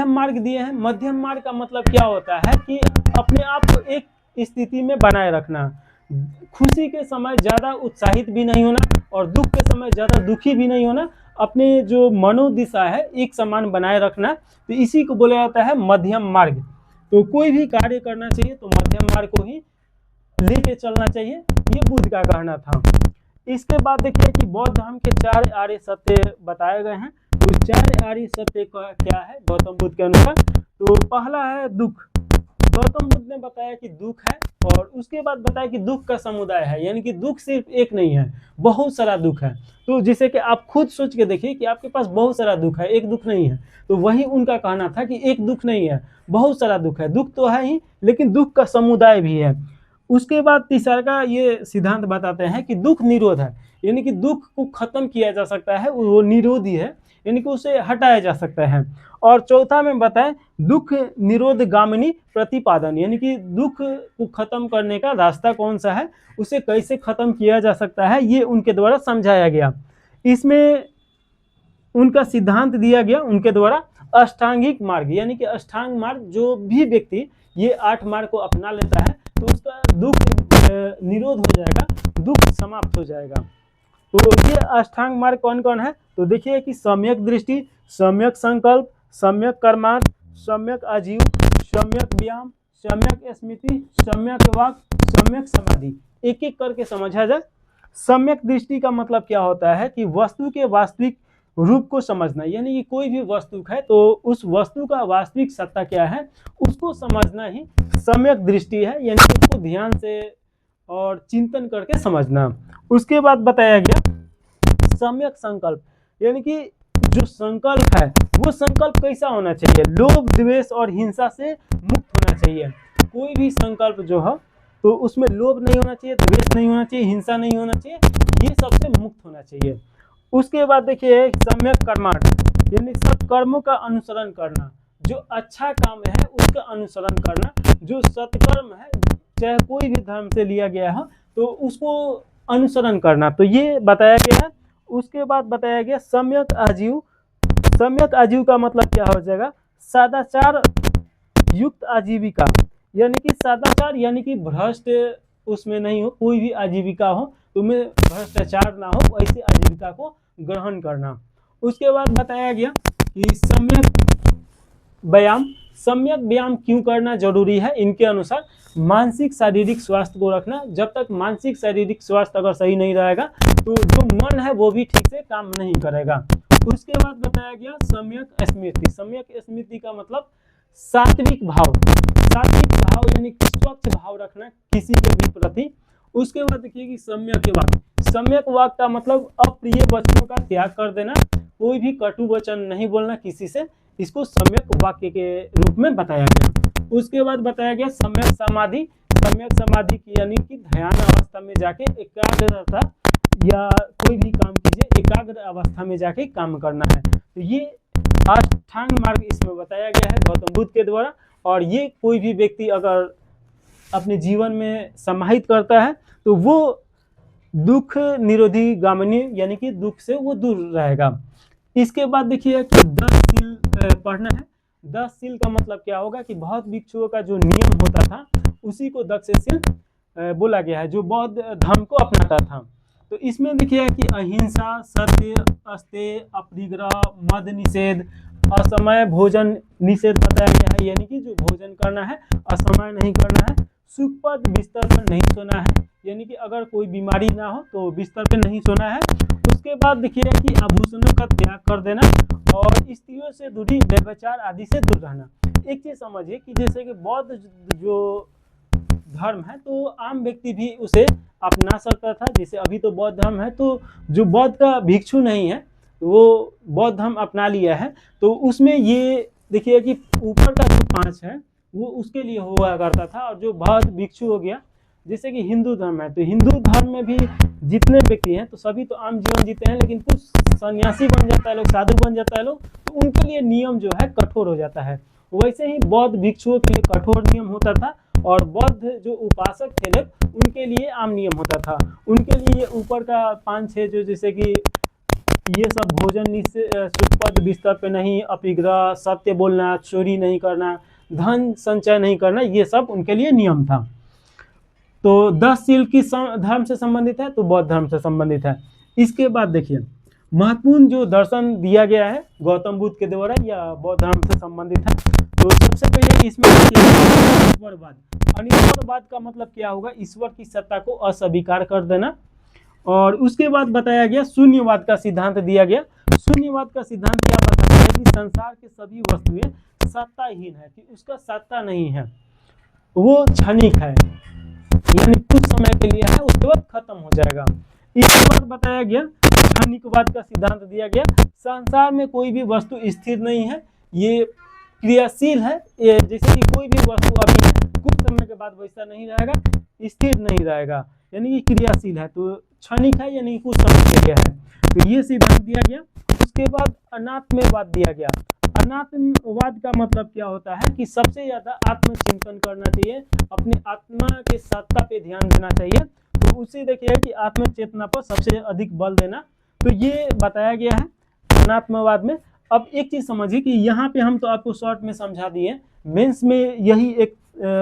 मार्ग दिए हैं। मध्यम मार्ग का मतलब क्या होता है कि अपने आप को एक स्थिति में बनाए रखना, खुशी के समय ज़्यादा उत्साहित भी नहीं होना और दुख के समय ज़्यादा दुखी भी नहीं होना, अपने जो मनोदिशा है एक समान बनाए रखना। तो इसी को बोला जाता है मध्यम मार्ग। तो कोई भी कार्य करना चाहिए तो मध्यम मार्ग को ही लेके चलना चाहिए, ये बुद्ध का कहना था। इसके बाद देखिए कि बौद्ध धर्म के 4 आर्य सत्य बताए गए हैं। तो 4 आर्य सत्य क्या है गौतम बुद्ध के अनुसार, तो पहला है दुख। गौतम बुद्ध ने बताया कि दुख है, और उसके बाद बताया कि दुख का समुदाय है, यानी कि दुख सिर्फ एक नहीं है, बहुत सारा दुख है। तो जैसे कि आप खुद सोच के देखिए कि आपके पास बहुत सारा दुख है, एक दुख नहीं है। तो वही उनका कहना था कि एक दुख नहीं है, बहुत सारा दुख है। दुख तो है ही, लेकिन दुख का समुदाय भी है। उसके बाद तीसरा का ये सिद्धांत बताते हैं कि दुख निरोध है, यानी कि दुख को खत्म किया जा सकता है, वो निरोधी है, यानी कि उसे हटाया जा सकता है। और चौथा में बताएं दुख निरोध गामिनी प्रतिपादन, यानी कि दुख को खत्म करने का रास्ता कौन सा है, उसे कैसे खत्म किया जा सकता है, ये उनके द्वारा समझाया गया। इसमें उनका सिद्धांत दिया गया उनके द्वारा अष्टांगिक मार्ग, यानी कि अष्टांग मार्ग, जो भी व्यक्ति ये 8 मार्ग को अपना लेता है तो उसका दुख निरोध हो जाएगा, दुख समाप्त हो जाएगा। तो ये अष्टांग मार्ग कौन कौन है, तो देखिए कि सम्यक दृष्टि, सम्यक संकल्प, सम्यक कर्मार्थ, सम्यक आजीव, सम्यक व्यायाम, सम्यक स्मृति, सम्यक वाक, सम्यक समाधि। एक एक करके समझा जाए। सम्यक दृष्टि का मतलब क्या होता है कि वस्तु के वास्तविक रूप को समझना, यानी कि कोई भी वस्तु है तो उस वस्तु का वास्तविक सत्ता क्या है उसको समझना ही सम्यक दृष्टि है, यानी कि उसको ध्यान से और चिंतन करके समझना। उसके बाद बताया गया सम्यक संकल्प, यानी कि जो संकल्प है वो संकल्प कैसा होना चाहिए, लोभ द्वेष और हिंसा से मुक्त होना चाहिए। कोई भी संकल्प जो है तो उसमें लोभ नहीं होना चाहिए, द्वेष नहीं होना चाहिए, हिंसा नहीं होना चाहिए, ये सबसे मुक्त होना चाहिए। उसके बाद देखिए सम्यक कर्मार्थ, यानी सत्कर्मों का अनुसरण करना, जो अच्छा काम है उसका अनुसरण करना, जो सत्कर्म है चाहे कोई भी धर्म से लिया गया हो तो उसको अनुसरण करना, तो ये बताया गया है। उसके बाद बताया गया सम्यक आजीव। सम्यक आजीव का मतलब क्या हो जाएगा, सदाचार युक्त आजीविका, यानी कि सदाचार यानी कि भ्रष्ट उसमें नहीं हो, कोई भी आजीविका हो तो में भ्रष्टाचार ना हो, वैसे आजीविका को ग्रहण करना। उसके बाद बताया गया कि सम्यक व्यायाम। सम्यक व्यायाम क्यों करना जरूरी है, इनके अनुसार मानसिक शारीरिक स्वास्थ्य को रखना। जब तक मानसिक शारीरिक स्वास्थ्य अगर सही नहीं रहेगा तो जो मन है वो भी ठीक से काम नहीं करेगा। उसके बाद बताया गया सम्यक स्मृति। सम्यक स्मृति का मतलब सात्विक भाव। सात्विक भाव यानी स्वच्छ भाव रखना किसी के भी प्रति। उसके बाद देखिए कि सम्यक वाक्य। सम्यक वाक्य का मतलब अप्रिय वचनों का त्याग कर देना, कोई भी कटु वचन नहीं बोलना किसी से, इसको सम्यक वाक्य के रूप में बताया गया। उसके बाद बताया गया सम्यक समाधि। सम्यक समाधि की यानी कि ध्यान अवस्था में जाके एकाग्रता, या कोई भी काम कीजिए एकाग्र अवस्था में जाके काम करना है। तो ये अष्टांग मार्ग इसमें बताया गया है गौतम बुद्ध के द्वारा, और ये कोई भी व्यक्ति अगर अपने जीवन में समाहित करता है तो वो दुख निरोधी गामिनी यानी कि दुख से वो दूर रहेगा। इसके बाद देखिए कि 10 सील पढ़ना है। 10 सील का मतलब क्या होगा कि बौद्ध भिक्षुओं का जो नियम होता था उसी को दक्षशील बोला गया है, जो बौद्ध धर्म को अपनाता था। तो इसमें देखिए कि अहिंसा, सत्य, अस्तेय, अपरिग्रह, मद निषेध, असमय भोजन निषेध बताया गया है, यानी कि जो भोजन करना है असमय नहीं करना है। सुखपद बिस्तर पर नहीं सोना है, यानी कि अगर कोई बीमारी ना हो तो बिस्तर पर नहीं सोना है। उसके बाद देखिए कि आभूषणों का त्याग कर देना और स्त्रियों से दूरी, व्यभिचार आदि से दूर रहना। एक चीज समझिए कि जैसे कि बौद्ध जो धर्म है तो आम व्यक्ति भी उसे अपना सकता था, जैसे अभी तो बौद्ध धर्म है तो जो बौद्ध का भिक्षु नहीं है वो बौद्ध धर्म अपना लिया है, तो उसमें ये देखिए कि ऊपर का जो 5 है वो उसके लिए हुआ करता था, और जो बौद्ध भिक्षु हो गया, जैसे कि हिंदू धर्म है तो हिंदू धर्म में भी जितने व्यक्ति हैं तो सभी तो आम जीवन जीते हैं, लेकिन कुछ सन्यासी बन जाता है लोग, साधु बन जाता है लोग, तो उनके लिए नियम जो है कठोर हो जाता है। वैसे ही बौद्ध भिक्षुओं के लिए कठोर नियम होता था, और बौद्ध जो उपासक थे लोग उनके लिए आम नियम होता था। उनके लिए ऊपर का 5-6 जो जैसे कि ये सब भोजन निषेध, सुखपद बिस्तर पे नहीं, अपरिग्रह, सत्य बोलना, चोरी नहीं करना, धन संचय नहीं करना, ये सब उनके लिए नियम था। तो 10 सील किस धर्म से संबंधित है, तो बौद्ध धर्म से संबंधित है। इसके बाद देखिए महत्वपूर्ण जो दर्शन दिया गया है गौतम बुद्ध के द्वारा या बौद्ध धर्म से संबंधित है, तो सबसे पहले इसमें ईश्वरवाद। अनिश्वरवाद का मतलब क्या होगा, ईश्वर की सत्ता को अस्वीकार कर देना। और उसके बाद बताया गया शून्यवाद का सिद्धांत दिया गया। शून्यवाद का सिद्धांत क्या बताता है कि संसार के सभी वस्तुएं सत्ताहीन है, कि उसका सत्ता नहीं है, वो क्षणिक है, यानी कुछ समय के लिए है, उसके बाद खत्म हो जाएगा। इसके बाद बताया गया क्षणिकवाद का सिद्धांत दिया गया। संसार में कोई भी वस्तु स्थिर नहीं है, ये क्रियाशील है, ये जैसे कि कोई भी वस्तु अभी है कुछ समय के बाद वैसा नहीं रहेगा, स्थिर नहीं रहेगा, यानी कि क्रियाशील है, तो क्षणिक है यानी कुछ समय के लिए है, तो ये सिद्धांत दिया गया। उसके बाद अनात्मवाद दिया गया। अनात्मवाद का मतलब क्या होता है कि सबसे ज्यादा आत्मचिंतन करना चाहिए, अपनी आत्मा के सत्ता पे ध्यान देना चाहिए, तो उसे देखिए कि आत्मचेतना पर सबसे अधिक बल देना, तो ये बताया गया है अनात्मवाद में। अब एक चीज समझिए कि यहाँ पे हम तो आपको शॉर्ट में समझा दिए, मेंस में यही एक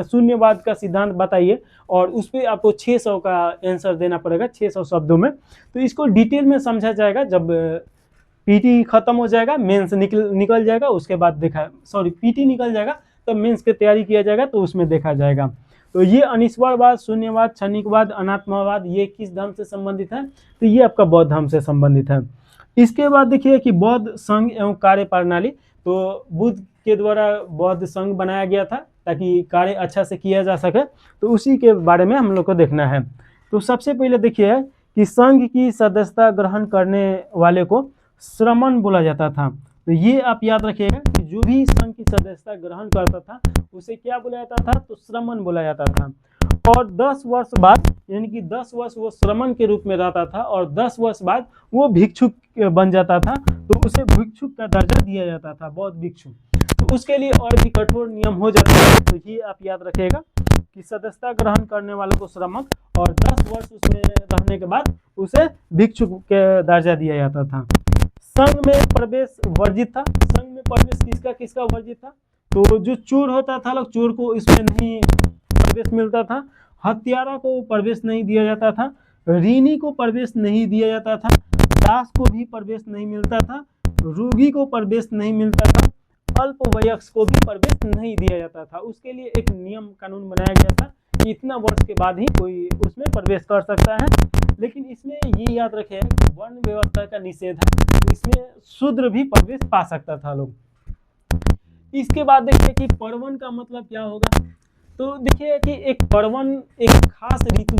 शून्यवाद का सिद्धांत बताइए और उस पर आपको 600 का आंसर देना पड़ेगा 600 शब्दों में, तो इसको डिटेल में समझा जाएगा जब पीटी खत्म हो जाएगा, मेंस निकल जाएगा, उसके बाद पीटी निकल जाएगा तो मेंस की तैयारी किया जाएगा, तो उसमें देखा जाएगा। तो ये अनिश्वरवाद, शून्यवाद, क्षणिकवाद, अनात्मवाद ये किस धर्म से संबंधित है, तो ये आपका बौद्ध धर्म से संबंधित है। इसके बाद देखिए कि बौद्ध संघ एवं कार्य प्रणाली, तो बुद्ध के द्वारा बौद्ध संघ बनाया गया था ताकि कार्य अच्छा से किया जा सके, तो उसी के बारे में हम लोग को देखना है। तो सबसे पहले देखिए कि संघ की सदस्यता ग्रहण करने वाले को श्रमण बोला जाता था, तो ये आप याद रखिएगा कि जो भी संघ की सदस्यता ग्रहण करता था उसे क्या बोला जाता था, तो श्रमण बोला जाता था। और 10 वर्ष बाद यानी कि 10 वर्ष वो श्रमण के रूप में रहता था और 10 वर्ष बाद वो भिक्षुक बन जाता था, तो उसे भिक्षुक का दर्जा दिया जाता था, बौद्ध भिक्षु। तो उसके लिए और भी कठोर नियम हो जाते हैं। तो ये आप याद रखिएगा कि सदस्यता ग्रहण करने वालों को श्रमक और 10 वर्ष उसमें रहने के बाद उसे भिक्षुक के दर्जा दिया जाता था। संघ में प्रवेश वर्जित था। संघ में प्रवेश किसका किसका वर्जित था? तो जो चोर होता था लोग, चोर को इसमें नहीं प्रवेश मिलता था, हत्यारा को प्रवेश नहीं दिया जाता था, ऋणी को प्रवेश नहीं दिया जाता था, दास को भी प्रवेश नहीं मिलता था, रोगी को प्रवेश नहीं मिलता था, अल्पवयस्क को भी प्रवेश नहीं दिया जाता था। उसके लिए एक नियम कानून बनाया गया था कि इतना वर्ष के बाद ही कोई उसमें प्रवेश कर सकता है। लेकिन इसमें ये याद रखें कि वर्ण व्यवस्था का निषेध है, तो इसमें शूद्र भी प्रवेश पा सकता था लोग। इसके बाद देखिए कि पर्वन का मतलब क्या होगा। तो देखिए कि एक पर्वन एक खास ऋतु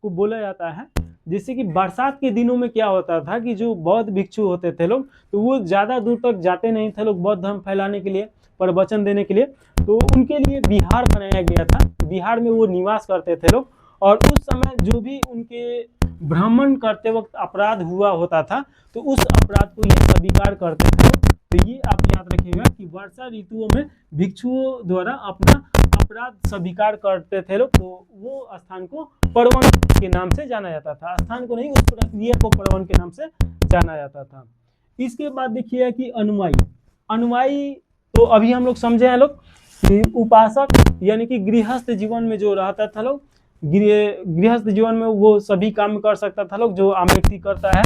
को बोला जाता है। जैसे कि बरसात के दिनों में क्या होता था कि जो बौद्ध भिक्षु होते थे लोग, तो वो ज़्यादा दूर तक जाते नहीं थे लोग बौद्ध धर्म फैलाने के लिए, प्रवचन देने के लिए। तो उनके लिए बिहार बनाया गया था, बिहार में वो निवास करते थे लोग। और उस समय जो भी उनके भ्रमण करते वक्त अपराध हुआ होता था, तो उस अपराध को ये स्वीकार करते थे। तो ये आप याद रखिएगा कि वर्षा ऋतुओं में भिक्षुओं द्वारा अपना अपराध स्वीकार करते थे लोग, तो वो स्थान को पर्वन के नाम से जाना जाता था। स्थान को नहीं, उस प्रक्रिया को पर्वन के नाम से जाना जाता था। इसके बाद देखिए कि अनुयायी। अनुयायी तो अभी हम लोग समझे हैं लोग कि उपासक यानी कि गृहस्थ जीवन में जो रहता था लोग, गृहस्थ जीवन में वो सभी काम कर सकता था लोग जो आम व्यक्ति करता है,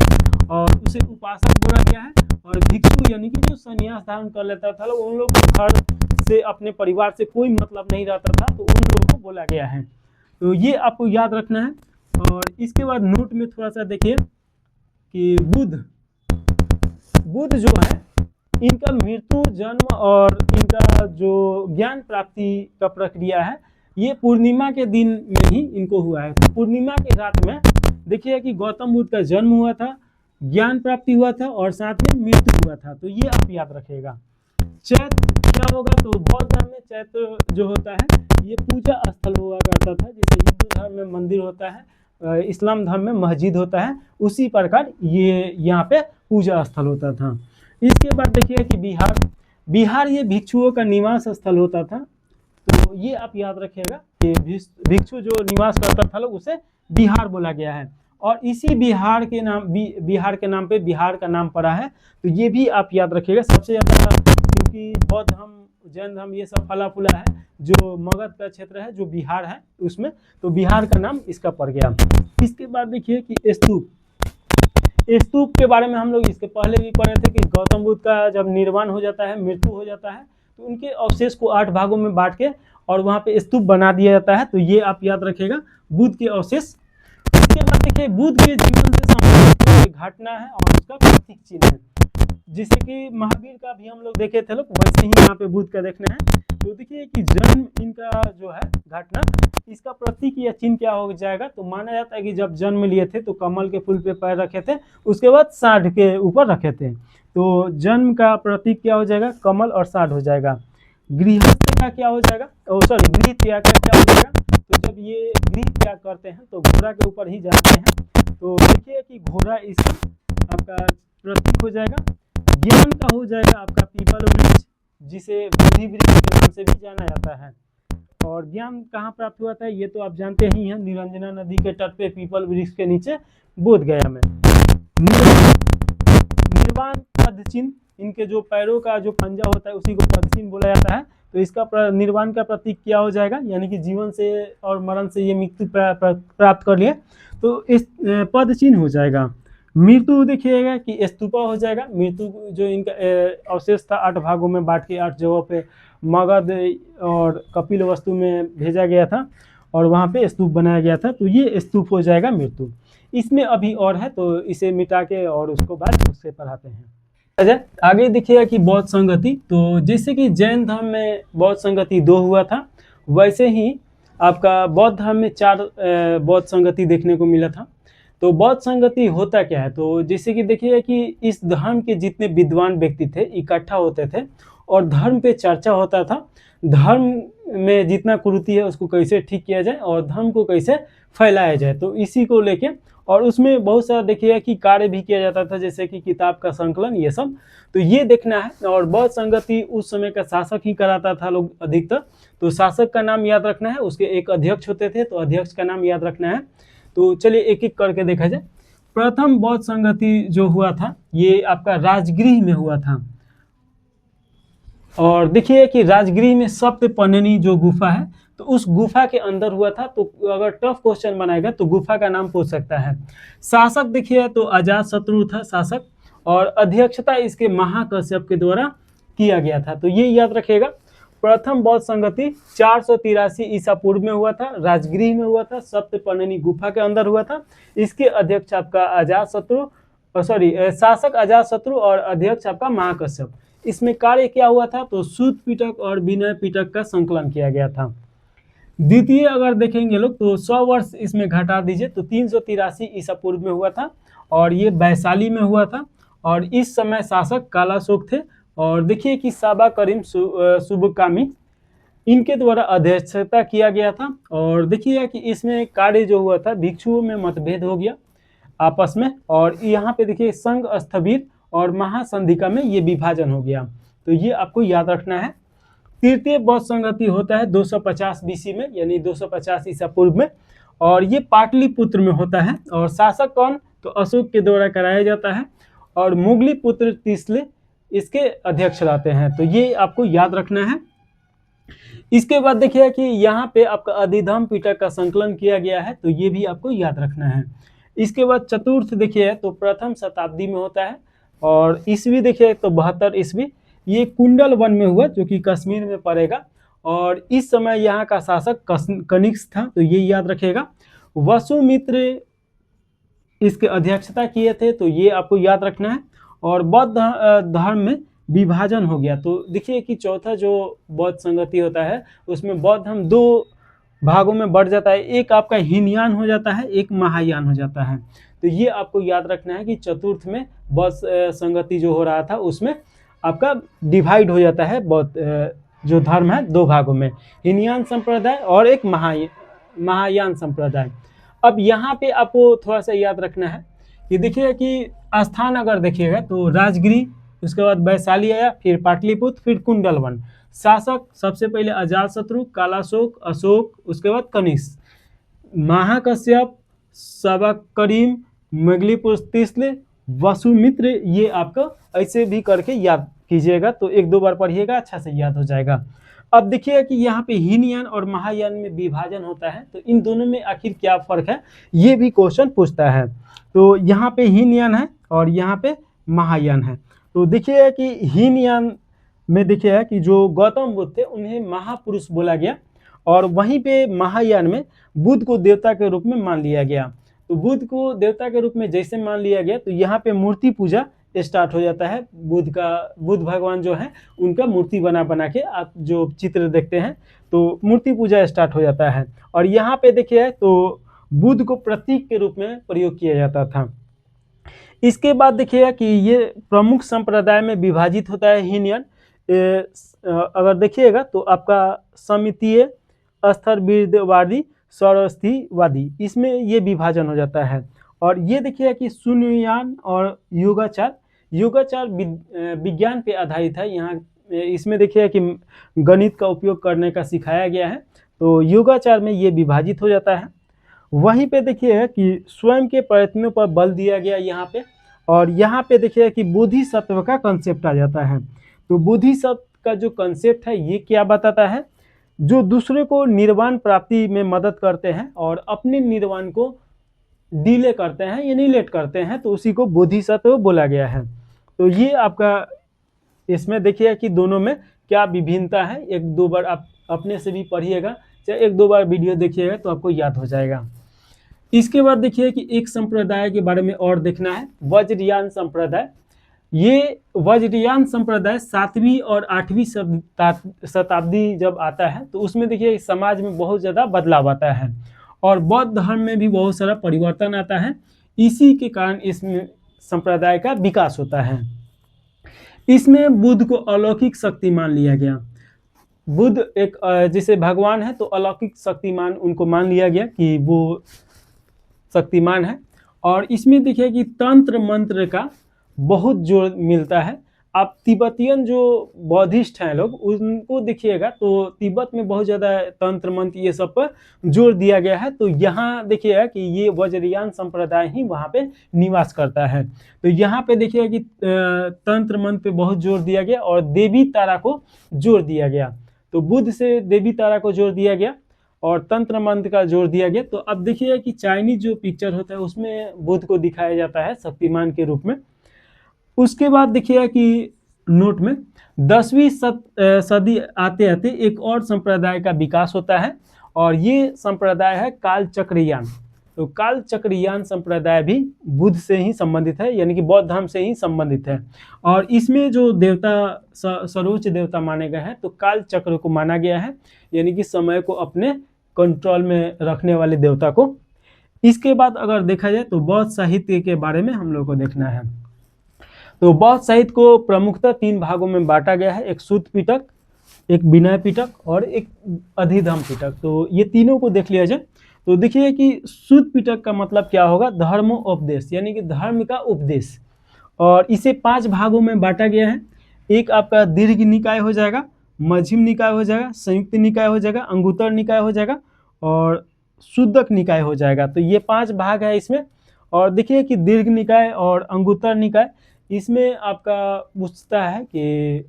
और उसे उपासक बोला गया है। और भिक्षु यानी कि जो संन्यास धारण कर लेता था लोग, उन लोग को घर से अपने परिवार से कोई मतलब नहीं रहता था, तो उन लोगों को बोला गया है। तो ये आपको याद रखना है। और इसके बाद नोट में थोड़ा सा देखिए कि बुद्ध जो है, इनका मृत्यु, जन्म और इनका जो ज्ञान प्राप्ति का प्रक्रिया है, ये पूर्णिमा के दिन में ही इनको हुआ है। तो पूर्णिमा के रात में देखिए कि गौतम बुद्ध का जन्म हुआ था, ज्ञान प्राप्ति हुआ था और साथ में मृत्यु हुआ था। तो ये आप याद रखिएगा। चैत्र क्या होगा? तो बौद्ध धर्म में चैत्र जो होता है ये पूजा स्थल हुआ करता था। जैसे हिंदू धर्म में मंदिर होता है, इस्लाम धर्म में मस्जिद होता है, उसी प्रकार ये यहाँ पे पूजा स्थल होता था। इसके बाद देखिए कि बिहार ये भिक्षुओं का निवास स्थल होता था। तो ये आप याद रखिएगा कि भिक्षु जो निवास करता था लोग, उसे बिहार बोला गया है। और इसी बिहार के नाम पे बिहार का नाम पड़ा है। तो ये भी आप याद रखिएगा। सबसे ज़्यादा क्योंकि बौद्ध धर्म, जैन धर्म ये सब फला फूला है, जो मगध का क्षेत्र है, जो बिहार है उसमें, तो बिहार का नाम इसका पड़ गया। इसके बाद देखिए कि स्तूप के बारे में हम लोग इसके पहले भी पढ़े थे कि गौतम बुद्ध का जब निर्वाण हो जाता है, मृत्यु हो जाता है, तो उनके अवशेष को 8 भागों में बांट के और वहाँ पे स्तूप बना दिया जाता है। तो ये आप याद रखिएगा, बुद्ध के अवशेष। इसके बाद देखिए बुद्ध के जीवन से संबंधित घटना है और उसका प्रतीक चिन्ह है। जैसे कि महावीर का भी हम लोग देखे थे लोग, वैसे ही यहाँ पे बुद्ध का देखना है। तो देखिए कि जन्म इनका जो है घटना, इसका प्रतीक या चिन्ह क्या हो जाएगा? तो माना जाता है कि जब जन्म लिए थे तो कमल के फूल पे पैर रखे थे, उसके बाद साढ़ के ऊपर रखे थे। तो जन्म का प्रतीक क्या हो जाएगा? कमल और साढ़ हो जाएगा। गृहस्थ का क्या हो जाएगा? गृह त्याग का क्या हो जाएगा? तो जब ये गृह त्याग करते हैं तो घोड़ा के ऊपर ही जाते हैं। तो देखिए कि घोड़ा इसका आपका प्रतीक हो जाएगा। ज्ञान का हो जाएगा आपका पीपल वृक्ष, जिसे बोधि वृक्ष के नाम से भी जाना जाता है। और ज्ञान कहाँ प्राप्त हुआ था ये तो आप जानते ही हैं, निरंजना नदी के तट पे पीपल वृक्ष के नीचे बोध गया में। निर्वाण पद चिन्ह, इनके जो पैरों का जो पंजा होता है उसी को पद चिन्ह बोला जाता है। तो इसका निर्वाण का प्रतीक क्या हो जाएगा? यानी कि जीवन से और मरण से ये मृत्यु प्राप्त कर लिए, तो इस पद चिन्ह हो जाएगा। मृत्यु देखिएगा कि स्तूपा हो जाएगा। मृत्यु जो इनका अवशेष था 8 भागों में बांट के 8 जगहों पे मगध और कपिल वस्तु में भेजा गया था और वहाँ पे स्तूप बनाया गया था। तो ये स्तूप हो जाएगा मृत्यु। इसमें अभी और है, तो इसे मिटा के और उसको बाद उससे पढ़ाते हैं। आगे देखिएगा कि बौद्ध संगति। तो जैसे कि जैन धर्म में बौद्ध संगति 2 हुआ था, वैसे ही आपका बौद्ध धर्म में 4 बौद्ध संगति देखने को मिला था। तो बौद्ध संगति होता क्या है? तो जैसे कि देखिए कि इस धर्म के जितने विद्वान व्यक्ति थे इकट्ठा होते थे और धर्म पे चर्चा होता था। धर्म में जितना कुरीति है उसको कैसे ठीक किया जाए और धर्म को कैसे फैलाया जाए, तो इसी को लेके और उसमें बहुत सारा देखिए कि कार्य भी किया जाता था, जैसे कि किताब का संकलन, ये सब तो ये देखना है। और बौद्ध संगति उस समय का शासक ही कराता था लोग अधिकतर, तो शासक का नाम याद रखना है, उसके एक अध्यक्ष होते थे तो अध्यक्ष का नाम याद रखना है। तो चलिए एक एक करके देखा जाए। प्रथम बौद्ध संगति जो हुआ था ये आपका राजगृह में हुआ था, और देखिए कि राजगृह में सप्तपन्नी जो गुफा है तो उस गुफा के अंदर हुआ था। तो अगर टफ क्वेश्चन बनाएगा तो गुफा का नाम पूछ सकता है। शासक देखिए तो अजातशत्रु था शासक, और अध्यक्षता इसके महाकश्यप के द्वारा किया गया था, तो ये याद रखिएगा। प्रथम बौद्ध संगति 483 ईसा पूर्व में हुआ था, राजगृह में हुआ था, सप्तपन्नी गुफा के अंदर हुआ था। इसके अध्यक्ष आपका अजातशत्रु, शासक अजातशत्रु और अध्यक्ष आपका महाकश्यप। इसमें कार्य क्या हुआ था तो सूत पिटक और विनय पिटक का संकलन किया गया था। द्वितीय अगर देखेंगे लोग तो 100 वर्ष इसमें घटा दीजिए तो 383 ईसा पूर्व में हुआ था, और ये वैशाली में हुआ था, और इस समय शासक कालाशोक थे। और देखिए कि साबा करीम सुबकामी इनके द्वारा अध्यक्षता किया गया था। और देखिए कि इसमें कार्य जो हुआ था भिक्षुओं में मतभेद हो गया आपस में, और यहाँ पे देखिए संघ स्थविर और महासंधिका में ये विभाजन हो गया, तो ये आपको याद रखना है। तृतीय बौद्ध संगति होता है 250 बीसी में, यानी 250 ईसा पूर्व में, और ये पाटलिपुत्र में होता है। और शासक कौन तो अशोक के द्वारा कराया जाता है, और मुगली पुत्र तीसले इसके अध्यक्ष रहते हैं, तो ये आपको याद रखना है। इसके बाद देखिए कि यहाँ पे आपका अधिधम पिटक का संकलन किया गया है, तो ये भी आपको याद रखना है। इसके बाद चतुर्थ देखिए तो प्रथम शताब्दी में होता है, और ईस्वी देखिए तो 72 ईस्वी, ये कुंडल वन में हुआ जो कि कश्मीर में पड़ेगा, और इस समय यहाँ का शासक कनिष्क था, तो ये याद रखिएगा। वसुमित्र इसके अध्यक्षता किए थे, तो ये आपको याद रखना है। और बौद्ध धर्म में विभाजन हो गया, तो देखिए कि चौथा जो बौद्ध संगति होता है उसमें बौद्ध धर्म 2 भागों में बढ़ जाता है, एक आपका हीनयान हो जाता है, एक महायान हो जाता है। तो ये आपको याद रखना है कि चतुर्थ में बौद्ध संगति जो हो रहा था उसमें आपका डिवाइड हो जाता है बौद्ध जो धर्म है 2 भागों में, हीनयान संप्रदाय और एक महायान संप्रदाय। अब यहाँ पे आपको थोड़ा सा याद रखना है कि देखिए कि स्थान अगर देखिएगा तो राजगृह, उसके बाद वैशाली आया, फिर पाटलिपुत्र, फिर कुंडलवन। शासक सबसे पहले अजातशत्रु, कालाशोक, अशोक, उसके बाद कनिष्क, महाकश्यप, सबक करीम, मुगलीपुत्र तीसरे, वसुमित्र, ये आपका ऐसे भी करके याद कीजिएगा, तो 1-2 बार पढ़िएगा, अच्छा से याद हो जाएगा। अब देखिए कि यहाँ पे हीनयान और महायान में विभाजन होता है, तो इन दोनों में आखिर क्या फर्क है ये भी क्वेश्चन पूछता है। तो यहाँ पे हीनयान है और यहाँ पे महायान है। तो देखिए कि हीनयान में देखिए कि जो गौतम बुद्ध थे उन्हें महापुरुष बोला गया, और वहीं पे महायान में बुद्ध को देवता के रूप में मान लिया गया। तो बुद्ध को देवता के रूप में जैसे मान लिया गया तो यहाँ पे मूर्ति पूजा स्टार्ट हो जाता है। बुद्ध भगवान जो है उनका मूर्ति बना के आप जो चित्र देखते हैं तो मूर्ति पूजा स्टार्ट हो जाता है। और यहाँ पे देखिए तो बुद्ध को प्रतीक के रूप में प्रयोग किया जाता था। इसके बाद देखिए कि ये प्रमुख संप्रदाय में विभाजित होता है हीनयान। अगर देखिएगा तो आपका समितीय, स्थरविदवादी, सरस्थिवादी, इसमें ये विभाजन हो जाता है। और ये देखिए कि शून्ययान और योगाचार विज्ञान पे आधारित है। यहाँ इसमें देखिए कि गणित का उपयोग करने का सिखाया गया है, तो योगाचार में ये विभाजित हो जाता है। वहीं पे देखिए कि स्वयं के प्रयत्नों पर बल दिया गया यहाँ पे, और यहाँ पे देखिए कि बोधिसत्व का कंसेप्ट आ जाता है। तो बोधिसत्व का जो कंसेप्ट है ये क्या बताता है, जो दूसरे को निर्वाण प्राप्ति में मदद करते हैं और अपने निर्वाण को डिले करते हैं यानी लेट करते हैं, तो उसी को बोधिसत्व बोला गया है। तो ये आपका इसमें देखिए कि दोनों में क्या विभिन्नता है, 1-2 बार आप अपने से भी पढ़िएगा, चाहे 1-2 बार वीडियो देखिएगा तो आपको याद हो जाएगा। इसके बाद देखिए कि एक संप्रदाय के बारे में और देखना है, वज्रयान संप्रदाय। ये वज्रयान संप्रदाय 7वीं और 8वीं शताब्दी जब आता है तो उसमें देखिए समाज में बहुत ज़्यादा बदलाव आता है और बौद्ध धर्म में भी बहुत सारा परिवर्तन आता है। इसी के कारण इसमें संप्रदाय का विकास होता है। इसमें बुद्ध को अलौकिक शक्ति मान लिया गया। बुद्ध एक जैसे भगवान है तो अलौकिक शक्तिमान उनको मान लिया गया कि वो शक्तिमान है। और इसमें देखिए कि तंत्र मंत्र का बहुत जोर मिलता है। आप तिब्बतियन जो बौद्धिस्ट हैं लोग उनको देखिएगा तो तिब्बत में बहुत ज़्यादा तंत्र मंत्र ये सब पर जोर दिया गया है। तो यहाँ देखिएगा कि ये वज्रयान संप्रदाय ही वहाँ पे निवास करता है। तो यहाँ पे देखिएगा कि तंत्र मंत्र पे बहुत जोर दिया गया और देवी तारा को जोर दिया गया। तो बुद्ध से देवी तारा को जोर दिया गया और तंत्र मंत्र का जोर दिया गया। तो अब देखिए कि चाइनीज जो पिक्चर होता है उसमें बुद्ध को दिखाया जाता है शक्तिमान के रूप में। उसके बाद देखिए कि नोट में 10वीं सदी आते आते एक और संप्रदाय का विकास होता है और ये संप्रदाय है कालचक्रियान। तो कालचक्रियान संप्रदाय भी बुद्ध से ही संबंधित है, यानी कि बौद्ध धर्म से ही संबंधित है। और इसमें जो देवता सर्वोच्च देवता माने गए हैं तो कालचक्र को माना गया है, यानी कि समय को अपने कंट्रोल में रखने वाले देवता को। इसके बाद अगर देखा जाए तो बौद्ध साहित्य के बारे में हम लोग को देखना है। तो बौद्ध साहित्य को प्रमुखतः 3 भागों में बांटा गया है, एक शुद्ध पिटक, एक विनय पिटक और एक अधिधम्म पिटक। तो ये तीनों को देख लिया जाए तो देखिए कि शुद्ध पिटक का मतलब क्या होगा, धर्मोपदेश, यानी कि धर्म का उपदेश। और इसे 5 भागों में बांटा गया है। एक आपका दीर्घ निकाय हो जाएगा, मध्यम निकाय हो जाएगा, संयुक्त निकाय हो जाएगा, अंगुत्तर निकाय हो जाएगा और शुद्धक निकाय हो जाएगा। तो ये 5 भाग है इसमें। और देखिए कि दीर्घ निकाय और अंगुत्तर निकाय इसमें आपका पूछता है कि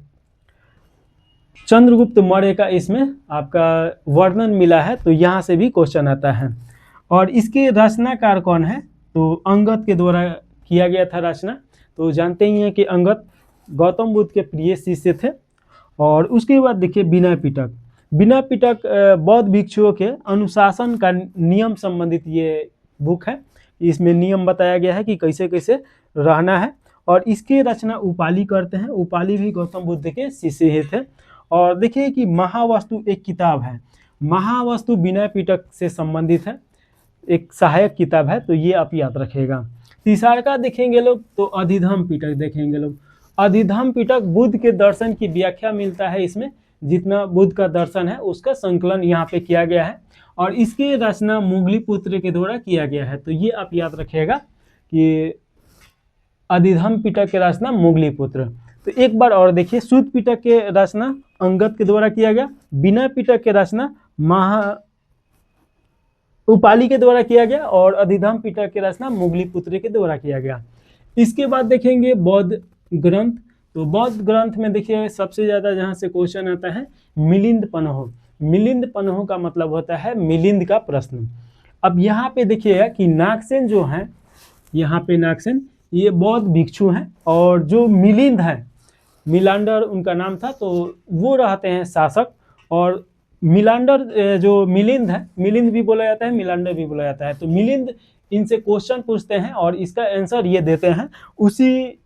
चंद्रगुप्त मौर्य का इसमें आपका वर्णन मिला है, तो यहाँ से भी क्वेश्चन आता है। और इसके रचनाकार कौन है, तो अंगद के द्वारा किया गया था रचना। तो जानते ही हैं कि अंगद गौतम बुद्ध के प्रिय शिष्य थे। और उसके बाद देखिए विनय पिटक। विनय पिटक बौद्ध भिक्षुओं के अनुशासन का नियम संबंधित ये बुक है। इसमें नियम बताया गया है कि कैसे कैसे रहना है। और इसके रचना उपाली करते हैं। उपाली भी गौतम बुद्ध के शिष्य ही थे। और देखिए कि महावस्तु एक किताब है, महावस्तु विनय पिटक से संबंधित है, एक सहायक किताब है, तो ये आप याद रखिएगा। तीसरा का देखेंगे लोग तो अधिधम्म पिटक देखेंगे लोग। अधिधम्म पिटक बुद्ध के दर्शन की व्याख्या मिलता है इसमें, जितना बुद्ध का दर्शन है उसका संकलन यहाँ पे किया गया है। और इसकी रचना मुगलीपुत्र के द्वारा किया गया है। तो ये आप याद रखिएगा कि अधिधम्म पिटक की रचना मुगलीपुत्र। तो एक बार और देखिए, शुद्ध पिटक के रचना अंगद के द्वारा किया गया, विनय पिटक के रचना उपाली के द्वारा किया गया और अधिधम्म पिटक की रचना मुगलीपुत्र के द्वारा किया गया। इसके बाद देखेंगे बौद्ध ग्रंथ। तो बौद्ध ग्रंथ में देखिए सबसे ज़्यादा जहाँ से क्वेश्चन आता है मिलिंद पन्ह। मिलिंद पन्ह का मतलब होता है मिलिंद का प्रश्न। अब यहाँ पे देखिएगा कि नागसेन जो है, यहाँ पे नागसेन ये बौद्ध भिक्षु हैं और जो मिलिंद है, मिलांडर उनका नाम था, तो वो रहते हैं शासक। और मिलांडर जो मिलिंद है, मिलिंद भी बोला जाता है, मिलांडर भी बोला जाता है। तो मिलिंद इनसे क्वेश्चन पूछते हैं और इसका आंसर ये देते हैं। उसी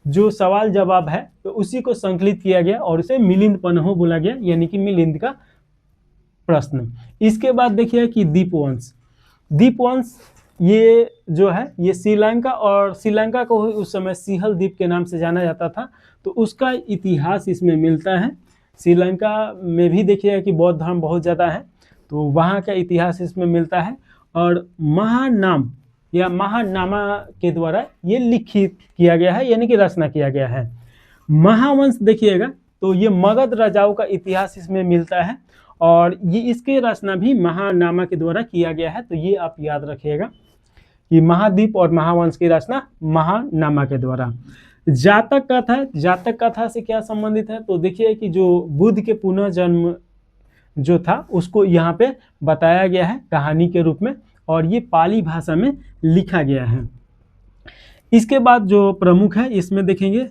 जो सवाल जवाब है तो उसी को संकलित किया गया और उसे मिलिंद पन्ह बोला गया, यानी कि मिलिंद का प्रश्न। इसके बाद देखिए कि दीपवंश। दीपवंश ये जो है ये श्रीलंका, और श्रीलंका को उस समय सिंहल द्वीप के नाम से जाना जाता था, तो उसका इतिहास इसमें मिलता है। श्रीलंका में भी देखिए कि बौद्ध धर्म बहुत ज़्यादा है, तो वहाँ का इतिहास इसमें मिलता है। और महानाम या महानामा के द्वारा ये लिखित किया गया है, यानी कि रचना किया गया है। महावंश देखिएगा तो ये मगध राजाओं का इतिहास इसमें मिलता है और ये इसके रचना भी महानामा के द्वारा किया गया है। तो ये आप याद रखिएगा कि महाद्वीप और महावंश की रचना महानामा के द्वारा। जातक कथा, जातक कथा से क्या संबंधित है, तो देखिए कि जो बुद्ध के पुनर्जन्म जो था उसको यहाँ पे बताया गया है कहानी के रूप में और ये पाली भाषा में लिखा गया है। इसके बाद जो प्रमुख है इसमें देखेंगे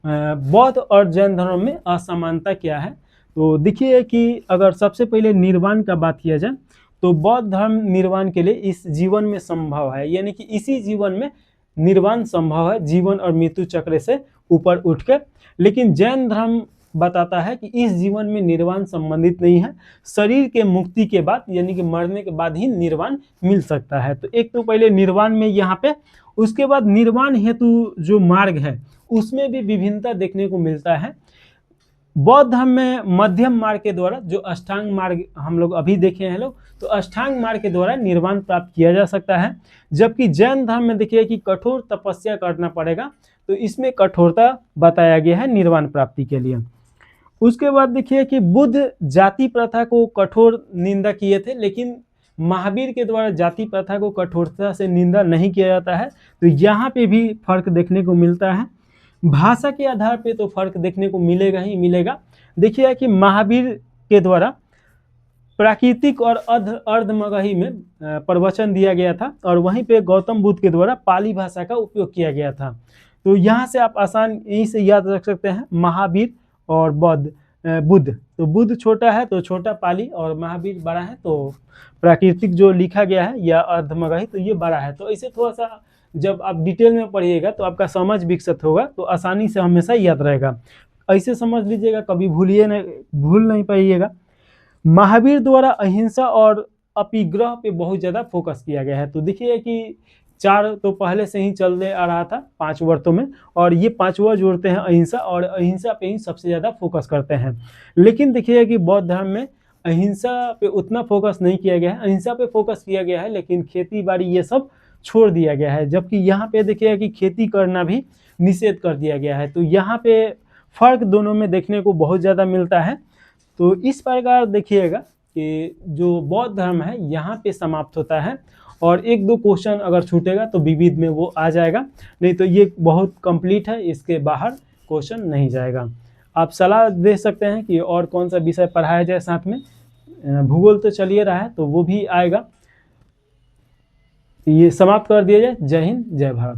बौद्ध और जैन धर्म में असमानता क्या है। तो देखिए कि अगर सबसे पहले निर्वाण का बात किया जाए तो बौद्ध धर्म निर्वाण के लिए इस जीवन में संभव है, यानी कि इसी जीवन में निर्वाण संभव है, जीवन और मृत्यु चक्र से ऊपर उठकर। लेकिन जैन धर्म बताता है कि इस जीवन में निर्वाण संबंधित नहीं है, शरीर के मुक्ति के बाद यानी कि मरने के बाद ही निर्वाण मिल सकता है। तो एक तो पहले निर्वाण में यहाँ पे उसके बाद निर्वाण हेतु जो मार्ग है उसमें भी विभिन्नता देखने को मिलता है। बौद्ध धर्म में मध्यम मार्ग के द्वारा, जो अष्टांग मार्ग हम लोग अभी देखे हैं लोग, तो अष्टांग मार्ग के द्वारा निर्वाण प्राप्त किया जा सकता है। जबकि जैन धर्म में देखिए कि कठोर तपस्या करना पड़ेगा, तो इसमें कठोरता बताया गया है निर्वाण प्राप्ति के लिए। उसके बाद देखिए कि बुद्ध जाति प्रथा को कठोर निंदा किए थे, लेकिन महावीर के द्वारा जाति प्रथा को कठोरता से निंदा नहीं किया जाता है। तो यहाँ पे भी फर्क देखने को मिलता है। भाषा के आधार पे तो फर्क देखने को मिलेगा ही मिलेगा। देखिए कि महावीर के द्वारा प्राकृतिक और अर्धमगही में प्रवचन दिया गया था, और वहीं पे गौतम बुद्ध के द्वारा पाली भाषा का उपयोग किया गया था। तो यहाँ से आप आसान यहीं से याद रख सकते हैं महावीर और बुद्ध। तो बुद्ध छोटा है तो छोटा पाली, और महावीर बड़ा है तो प्राकृतिक जो लिखा गया है या अर्धमगही तो ये बड़ा है। तो ऐसे थोड़ा सा जब आप डिटेल में पढ़िएगा तो आपका समझ विकसित होगा, तो आसानी से हमेशा याद रहेगा। ऐसे समझ लीजिएगा, कभी भूल नहीं पाइएगा। महावीर द्वारा अहिंसा और अपिग्रह पे बहुत ज़्यादा फोकस किया गया है। तो देखिए कि 4 तो पहले से ही चलते आ रहा था 5 व्रतों में, और ये 5वां जोड़ते हैं अहिंसा, और अहिंसा पे ही सबसे ज़्यादा फोकस करते हैं। लेकिन देखिए कि बौद्ध धर्म में अहिंसा पे उतना फोकस नहीं किया गया है, अहिंसा पे फोकस किया गया है, लेकिन खेती बाड़ी ये सब छोड़ दिया गया है। जबकि यहाँ पे देखिए कि खेती करना भी निषेध कर दिया गया है। तो यहाँ पे फर्क दोनों में देखने को बहुत ज़्यादा मिलता है। तो इस प्रकार देखिएगा कि जो बौद्ध धर्म है यहाँ पे समाप्त होता है, और 1-2 क्वेश्चन अगर छूटेगा तो विविध में वो आ जाएगा, नहीं तो ये बहुत कंप्लीट है, इसके बाहर क्वेश्चन नहीं जाएगा। आप सलाह दे सकते हैं कि और कौन सा विषय पढ़ाया जाए साथ में। भूगोल तो चलिए रहा है तो वो भी आएगा। ये समाप्त कर दिया जाए। जय हिंद, जय भारत।